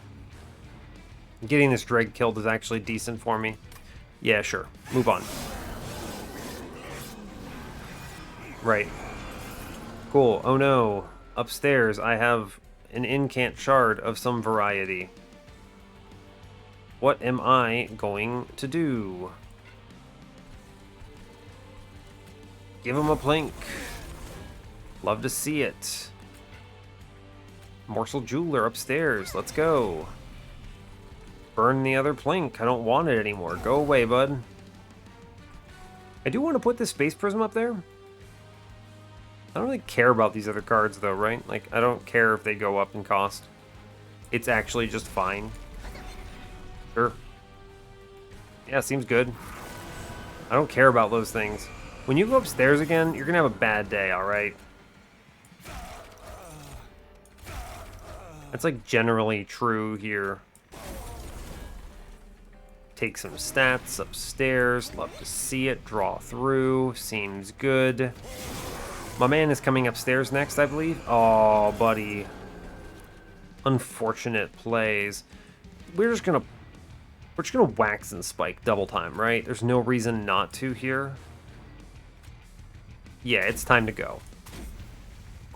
Speaker 1: Getting this dreg killed is actually decent for me. Yeah, sure. Move on. Right. Cool. Oh no. Upstairs, I have an incant shard of some variety. What am I going to do? Give him a plink. Love to see it. Morsel Jeweler upstairs. Let's go. Burn the other plink. I don't want it anymore. Go away, bud. I do want to put this Space Prism up there. I don't really care about these other cards, though, right? Like, I don't care if they go up in cost. It's actually just fine. Sure. Yeah, seems good. I don't care about those things. When you go upstairs again, you're gonna have a bad day, alright? That's like generally true here. Take some stats upstairs. Love to see it. Draw through. Seems good. My man is coming upstairs next, I believe. Oh, buddy. Unfortunate plays. We're just gonna Wax and Spike double time, right? There's no reason not to here. Yeah, it's time to go.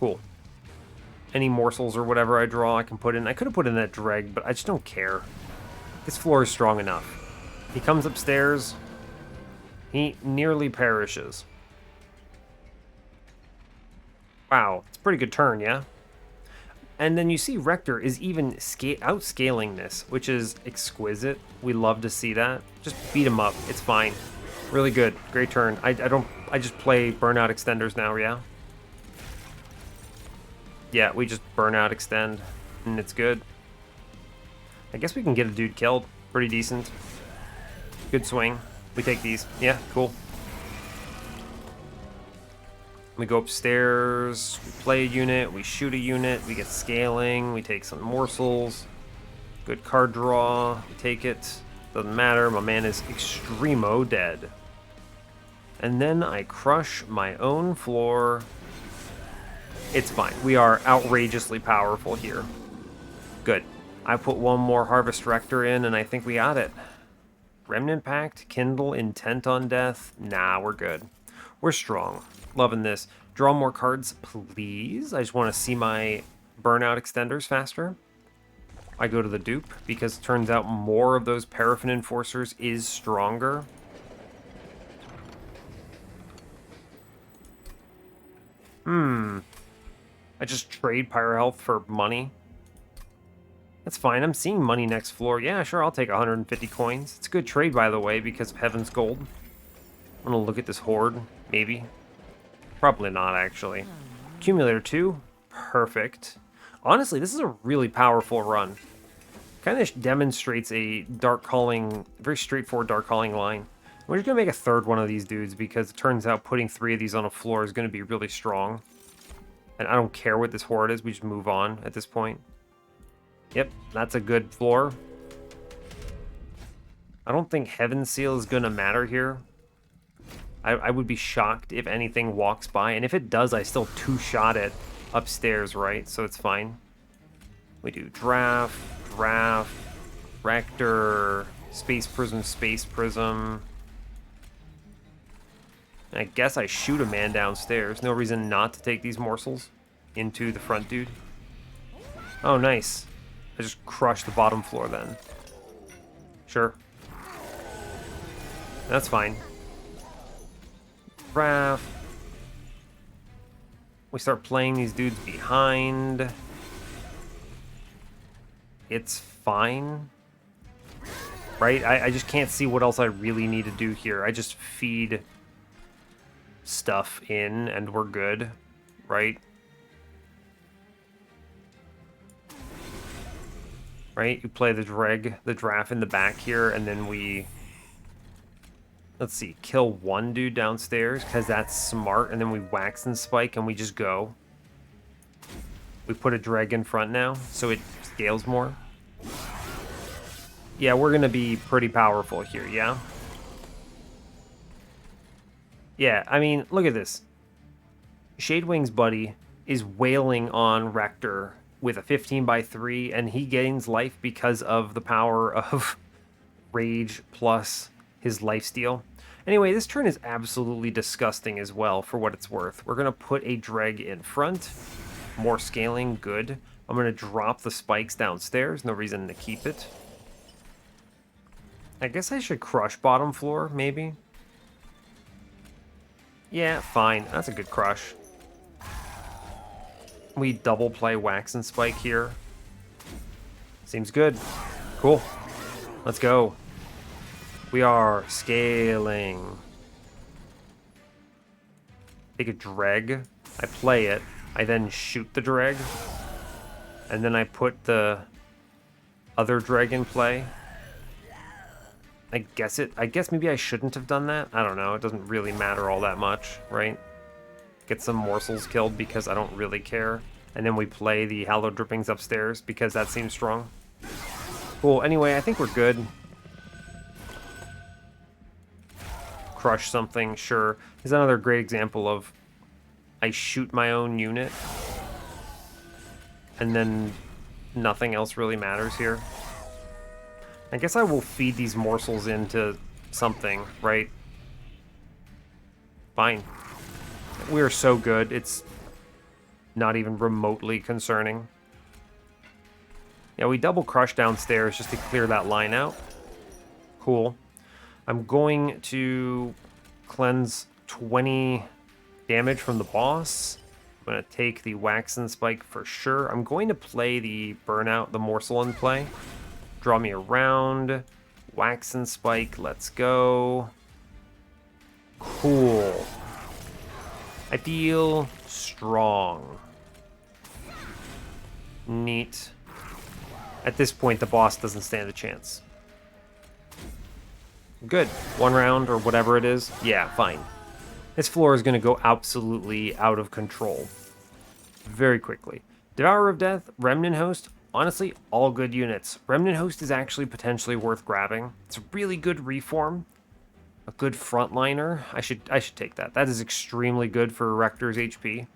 Speaker 1: Cool. Any morsels or whatever I draw, I can put in. I could have put in that dreg, but I just don't care. This floor is strong enough. He comes upstairs. He nearly perishes. Wow, it's a pretty good turn, yeah? And then you see Rector is even outscaling this, which is exquisite. We love to see that. Just beat him up. It's fine. Really good. Great turn. I just play Burnout Extenders now, yeah? Yeah, we just Burnout Extend, and it's good. I guess we can get a dude killed. Pretty decent. Good swing. We take these. Yeah, cool. We go upstairs, we play a unit, we shoot a unit, we get scaling, we take some morsels. Good card draw, we take it. Doesn't matter, my man is extremo dead. And then I crush my own floor. It's fine. We are outrageously powerful here. Good. I put one more Harvest Rector in, and I think we got it. Remnant Pact, Kindle, Intent on Death. Nah, we're good. We're strong. Loving this. Draw more cards, please. I just want to see my Burnout Extenders faster. I go to the dupe, because it turns out more of those Paraffin Enforcers is stronger. I just trade Pyro Health for money. That's fine. I'm seeing money next floor. Yeah, sure, I'll take 150 coins. It's a good trade, by the way, because of Heaven's Gold. I'm gonna look at this Horde, maybe. Probably not, actually. Accumulator 2. Perfect. Honestly, this is a really powerful run. Kind of demonstrates a Dark Calling, very straightforward Dark Calling line. We're just gonna make a third one of these dudes, because it turns out putting 3 of these on a floor is gonna be really strong. And I don't care what this Horde is, we just move on at this point. Yep, that's a good floor. I don't think Heaven's Seal is gonna matter here. I would be shocked if anything walks by, and if it does, I still two-shot it upstairs, right? So it's fine. We do Draft, Rector, Space Prism. I guess I shoot a man downstairs. No reason not to take these morsels into the front dude. Oh, nice. I just crushed the bottom floor then. Sure. That's fine. Seraph. We start playing these dudes behind. It's fine. Right? I just can't see what else I really need to do here. I just feed stuff in and we're good. Right? Right? You play the draft in the back here, and then we... Let's see, kill one dude downstairs, because that's smart, and then we wax and spike, and we just go. We put a dreg in front now, so it scales more. Yeah, we're going to be pretty powerful here, yeah? Yeah, I mean, look at this. Shadewing's buddy is wailing on Rector with a 15/3, and he gains life because of the power of Rage plus his lifesteal. Anyway, this turn is absolutely disgusting as well, for what it's worth. We're going to put a dreg in front. More scaling, good. I'm going to drop the spikes downstairs. No reason to keep it. I guess I should crush bottom floor, maybe. Yeah, fine. That's a good crush. We double play wax and spike here. Seems good. Cool. Let's go. We are scaling. Take a dreg. I play it. I then shoot the dreg. And then I put the other dreg in play. I guess maybe I shouldn't have done that. I don't know. It doesn't really matter all that much, right? Get some morsels killed because I don't really care. And then we play the Hallowed Drippings upstairs because that seems strong. Cool. Anyway, I think we're good. Crush something, sure. Is another great example of I shoot my own unit and then nothing else really matters here. I guess I will feed these morsels into something, right? Fine. We are so good. It's Not even remotely concerning. Yeah, we double crush downstairs just to clear that line out. Cool. I'm going to cleanse 20 damage from the boss. I'm going to take the Waxen Spike for sure. I'm going to play the Burnout, the Morsel in play. Draw me around. Waxen Spike, let's go. Cool. I feel strong. Neat. At this point, the boss doesn't stand a chance. Good. 1 round or whatever it is. Yeah, fine. This floor is going to go absolutely out of control. Very quickly. Devourer of Death, Remnant Host, honestly, all good units. Remnant Host is actually potentially worth grabbing. It's a really good reform. A good frontliner. I should take that. That is extremely good for Rector's HP.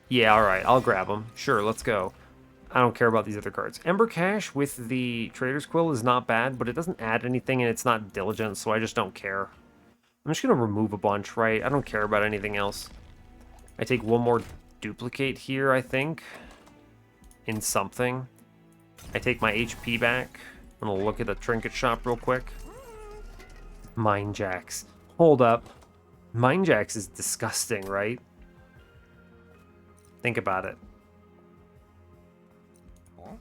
Speaker 1: Yeah, alright, I'll grab them. Sure, let's go. I don't care about these other cards. Ember Cache with the Trader's Quill is not bad, but it doesn't add anything and it's not diligent, so I just don't care. I'm just going to remove a bunch, right? I don't care about anything else. I take one more duplicate here, I think. In something. I take my HP back. I'm going to look at a trinket shop real quick. Mine Jacks. Hold up. Mine Jacks is disgusting, right? Think about it.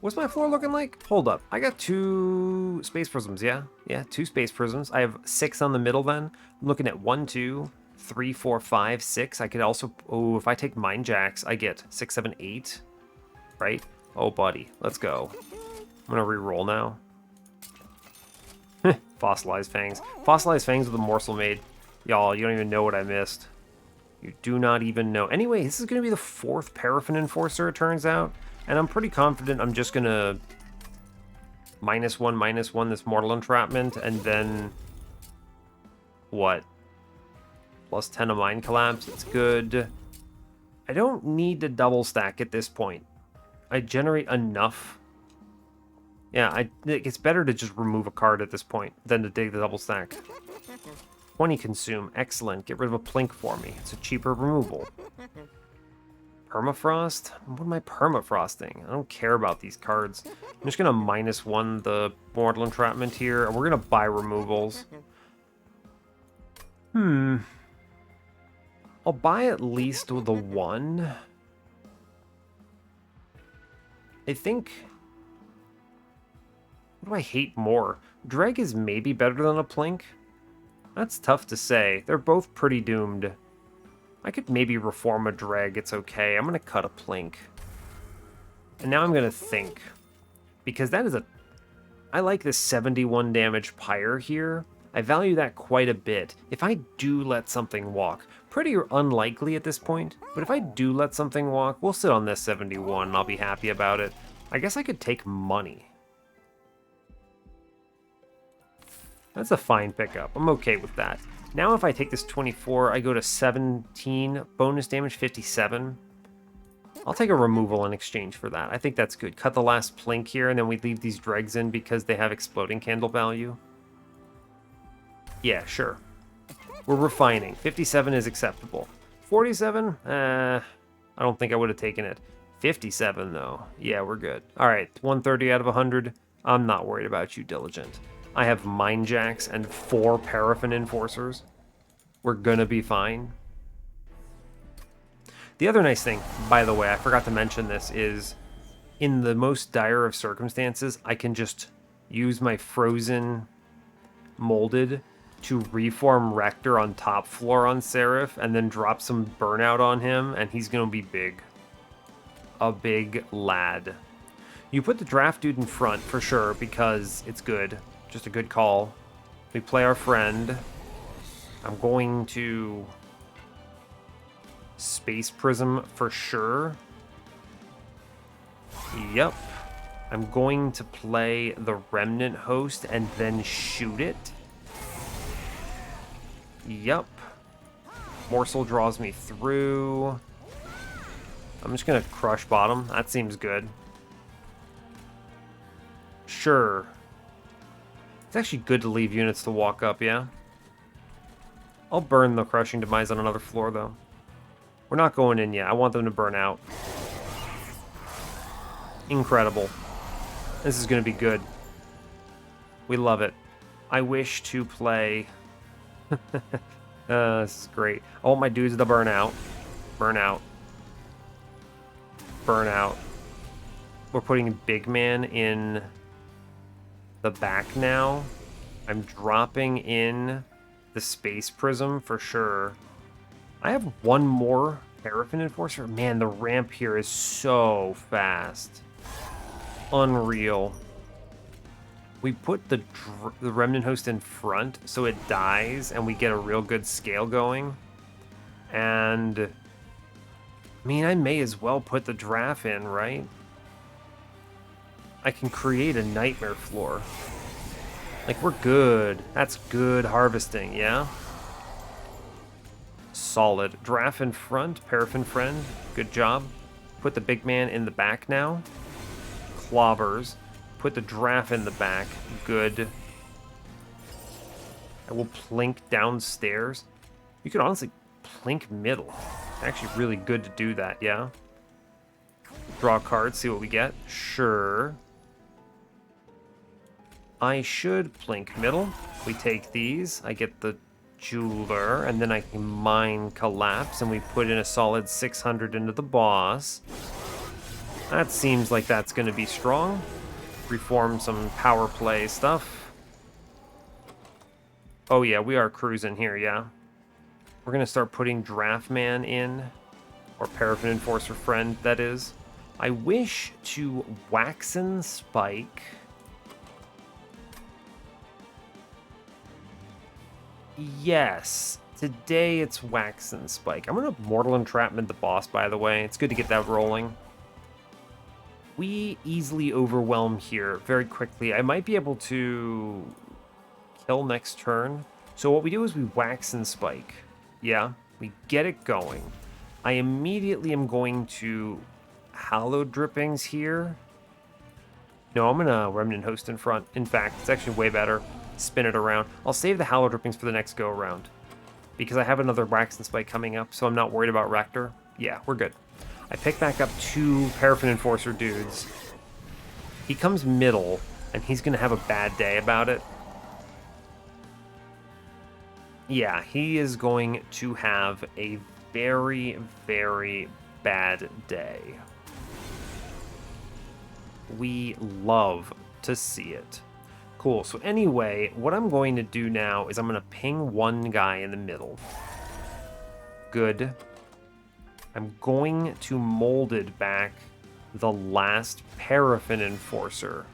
Speaker 1: What's my floor looking like? Hold up. I got 2 space prisms, yeah? Yeah, 2 space prisms. I have 6 on the middle then. I'm looking at 1, 2, 3, 4, 5, 6. I could also... Oh, if I take Mine Jacks, I get 6, 7, 8. Right? Oh, buddy. Let's go. I'm going to re-roll now. Fossilized Fangs. Fossilized Fangs with a Morsel Maid. Y'all, you don't even know what I missed. You do not even know. Anyway, this is going to be the 4th Paraffin Enforcer, it turns out. And I'm pretty confident I'm just going to -1/-1 this Mortal Entrapment, and then... What? +10 of Mind Collapse. It's good. I don't need to double stack at this point. I generate enough. Yeah, it's better to just remove a card at this point than to dig the double stack. 20 consume. Excellent. Get rid of a Plink for me. It's a cheaper removal. Permafrost? What am I permafrosting? I don't care about these cards. I'm just going to -1 the Mortal Entrapment here, and we're going to buy removals. I'll buy at least the 1. I think... What do I hate more? Dreg is maybe better than a Plink? That's tough to say. They're both pretty doomed. I could maybe reform a Dreg. It's okay. I'm going to cut a Plink. And now I'm going to think. Because that is a... I like this 71 damage Pyre here. I value that quite a bit. If I do let something walk, pretty unlikely at this point, but if I do let something walk, we'll sit on this 71 and I'll be happy about it. I guess I could take money. That's a fine pickup. I'm okay with that. Now if I take this 24, I go to 17, bonus damage 57. I'll take a removal in exchange for that. I think that's good. Cut the last Plink here, and then we leave these dregs in because they have exploding candle value. Yeah, sure. We're refining. 57 is acceptable. 47? I don't think I would have taken it. 57, though. Yeah, we're good. All right, 130 out of 100. I'm not worried about you, Diligent. I have Mine Jacks and 4 Paraffin Enforcers. We're gonna be fine. The other nice thing, by the way, I forgot to mention this, is in the most dire of circumstances, I can just use my Frozen Molded to reform Rector on top floor on Seraph and then drop some Burnout on him, and he's gonna be big. A big lad. You put the Draft Dude in front for sure because it's good. Just a good call. We play our friend. I'm going to Space Prism for sure. Yep. I'm going to play the Remnant Host and then shoot it. Yep. Morsel draws me through. I'm just going to crush bottom. That seems good. Sure. It's actually good to leave units to walk up, yeah? I'll burn the Crushing Demise on another floor, though. We're not going in yet. I want them to burn out. Incredible. This is going to be good. We love it. I wish to play... this is great. I want my dudes to burn out. Burn out. Burn out. We're putting Big Man in the back now. I'm dropping in the Space Prism for sure. I have one more Paraffin Enforcer. Man, the ramp here is so fast. Unreal. We put the Remnant Host in front so it dies and we get a real good scale going. And I mean, I may as well put the Draft in, right? I can create a Nightmare Floor. Like, we're good. That's good harvesting, yeah? Solid. Draft in front, Paraffin Friend. Good job. Put the Big Man in the back now. Clobbers. Put the Draft in the back. Good. I will plink downstairs. You could honestly plink middle. Actually really good to do that, yeah? Draw a card, see what we get. Sure. I should plink middle. We take these. I get the Jeweler, and then I can mine Collapse, and we put in a solid 600 into the boss. That seems like that's going to be strong. Reform some power play stuff. Oh yeah, we are cruising here, yeah. We're going to start putting Draftman in, or Paraffin Enforcer Friend, that is. I wish to Waxen Spike. Yes, today it's Waxen Spike. I'm going to Mortal Entrapment the boss, by the way. It's good to get that rolling. We easily overwhelm here very quickly. I might be able to kill next turn. So what we do is we Waxen Spike. Yeah, we get it going. I immediately am going to Hallowed Drippings here. No, I'm going to Remnant Host in front. In fact, it's actually way better. Spin it around. I'll save the Hallowed Drippings for the next go around because I have another Waxen Spike coming up, so I'm not worried about Rector. Yeah, we're good. I pick back up 2 Paraffin Enforcer dudes. He comes middle, and he's going to have a bad day about it. Yeah, he is going to have a very, very bad day. We love to see it. Cool, so anyway, what I'm going to do now is I'm going to ping one guy in the middle. Good. I'm going to Molded back the last Paraffin Enforcer.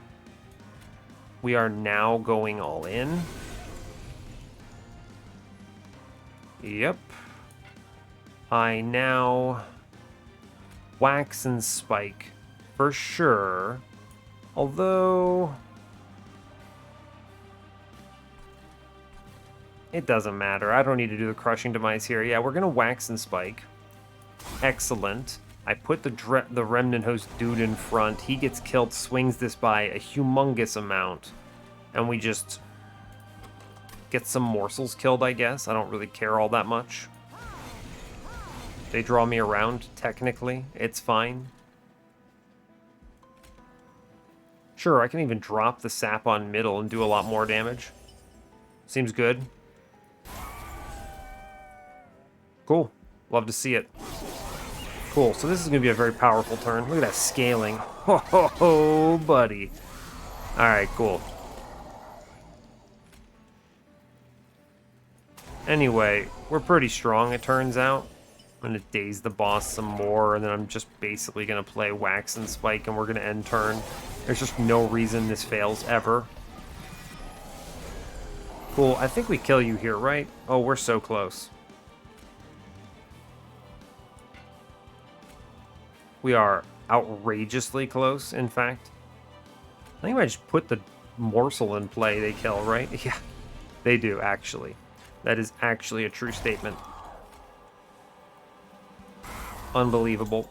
Speaker 1: We are now going all in. Yep. I now Waxen Spike for sure. Although it doesn't matter. I don't need to do the Crushing Demise here. Yeah, we're going to Waxen Spike. Excellent. I put the Remnant Host dude in front. He gets killed, swings this by a humongous amount. And we just get some morsels killed, I guess. I don't really care all that much. They draw me around, technically. It's fine. Sure, I can even drop the sap on middle and do a lot more damage. Seems good. Cool. Love to see it. Cool, so this is going to be a very powerful turn. Look at that scaling. Ho, ho, ho, buddy. Alright, cool. Anyway, we're pretty strong, it turns out. I'm going to daze the boss some more, and then I'm just basically going to play Waxen Spike, and we're going to end turn. There's just no reason this fails, ever. Cool, I think we kill you here, right? Oh, we're so close. We are outrageously close, in fact. I think if I just put the morsel in play, they kill, right? Yeah, they do, actually. That is actually a true statement. Unbelievable.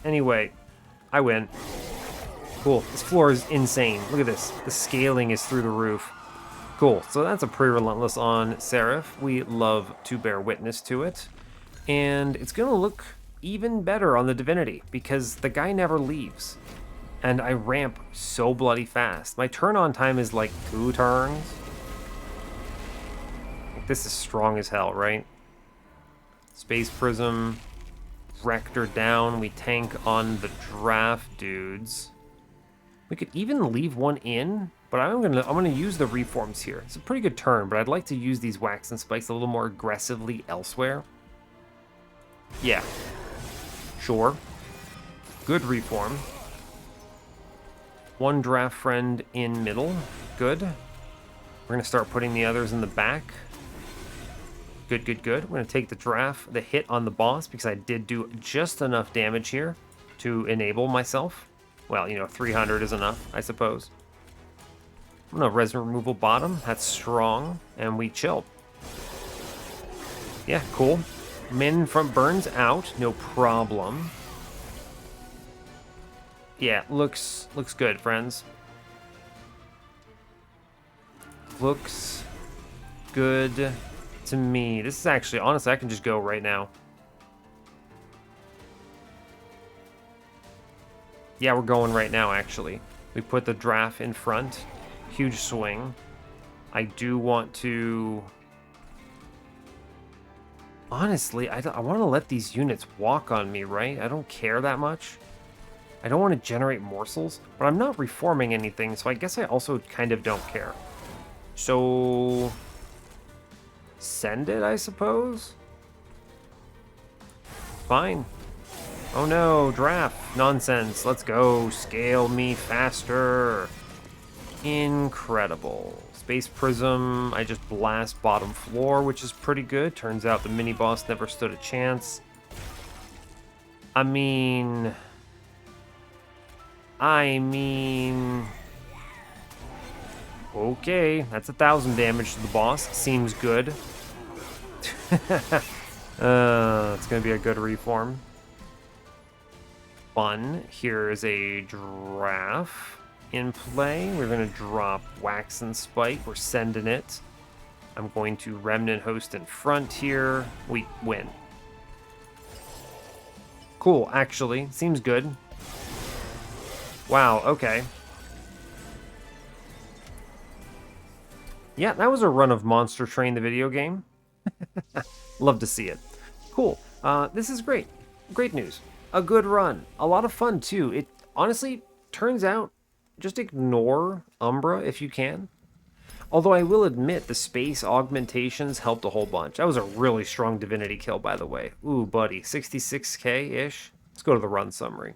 Speaker 1: Anyway, I win. Cool. This floor is insane. Look at this. The scaling is through the roof. Cool. So that's a pretty relentless on Seraph. We love to bear witness to it. And it's going to look even better on the Divinity because the guy never leaves. And I ramp so bloody fast. My turn on time is like 2 turns. This is strong as hell, right? Space Prism, Rector down. We tank on the draft dudes. We could even leave one in, but I'm gonna use the reforms here. It's a pretty good turn, but I'd like to use these Wax and Spikes a little more aggressively elsewhere. Yeah, sure. Good reform. One draft friend in middle. Good. We're gonna start putting the others in the back. Good, good, good. We're gonna take the hit on the boss because I did do just enough damage here to enable myself. Well, you know, 300 is enough, I suppose. I'm gonna res removal bottom. That's strong, and we chill. Yeah, cool. Min from burns out, no problem. Yeah, looks good, friends. Looks good to me. This is actually, honestly, I can just go right now. Yeah, we're going right now, actually. We put the draft in front. Huge swing. I do want to... Honestly, I want to let these units walk on me, right? I don't care that much. I don't want to generate morsels, but I'm not reforming anything, so I guess I also kind of don't care. So... Send it, I suppose? Fine. Oh no, draft. Nonsense. Let's go. Scale me faster. Incredible. Space Prism. I just blast bottom floor, which is pretty good. Turns out the mini-boss never stood a chance. I mean... Okay, that's 1,000 damage to the boss. Seems good. It's gonna be a good reform. Fun. Here is a draft in play. We're gonna drop Wax and Spike. We're sending it. I'm going to Remnant Host in front here. We win. Cool, actually. Seems good. Wow, okay. Yeah, that was a run of Monster Train, the video game. Love to see it. Cool. This is great. Great news. A good run. A lot of fun, too. It honestly turns out, just ignore Umbra if you can. Although I will admit, the space augmentations helped a whole bunch. That was a really strong Divinity kill, by the way. Ooh, buddy. 66k-ish. Let's go to the run summary.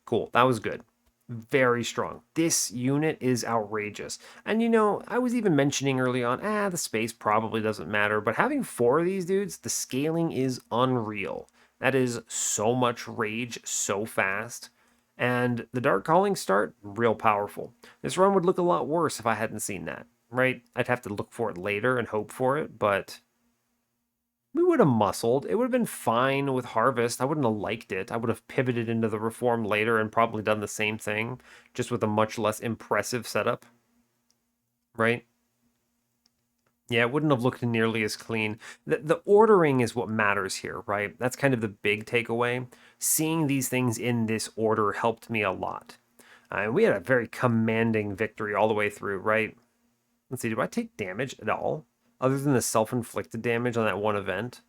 Speaker 1: Cool. That was good. Very strong. This unit is outrageous. And you know, I was even mentioning early on, the space probably doesn't matter, but having 4 of these dudes, the scaling is unreal. That is so much rage so fast. And the Dark Calling start, real powerful. This run would look a lot worse if I hadn't seen that, right? I'd have to look for it later and hope for it, but we would have muscled. It would have been fine with Harvest. I wouldn't have liked it. I would have pivoted into the Reform later and probably done the same thing, just with a much less impressive setup, right? Yeah, it wouldn't have looked nearly as clean. The ordering is what matters here, right? That's kind of the big takeaway. Seeing these things in this order helped me a lot. We had a very commanding victory all the way through, right? Let's see, do I take damage at all? Other than the self-inflicted damage on that one event?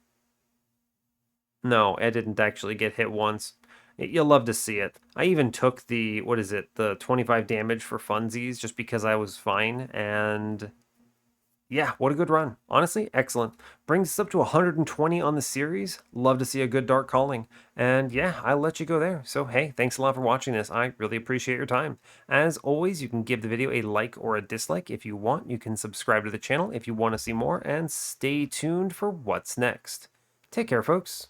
Speaker 1: No, I didn't actually get hit once. You'll love to see it. I even took the, what is it, the 25 damage for funsies just because I was fine, and yeah, what a good run. Honestly, excellent. Brings us up to 120 on the series. Love to see a good Dark Calling. And yeah, I'll let you go there. So hey, thanks a lot for watching this. I really appreciate your time. As always, you can give the video a like or a dislike if you want. You can subscribe to the channel if you want to see more, and stay tuned for what's next. Take care, folks.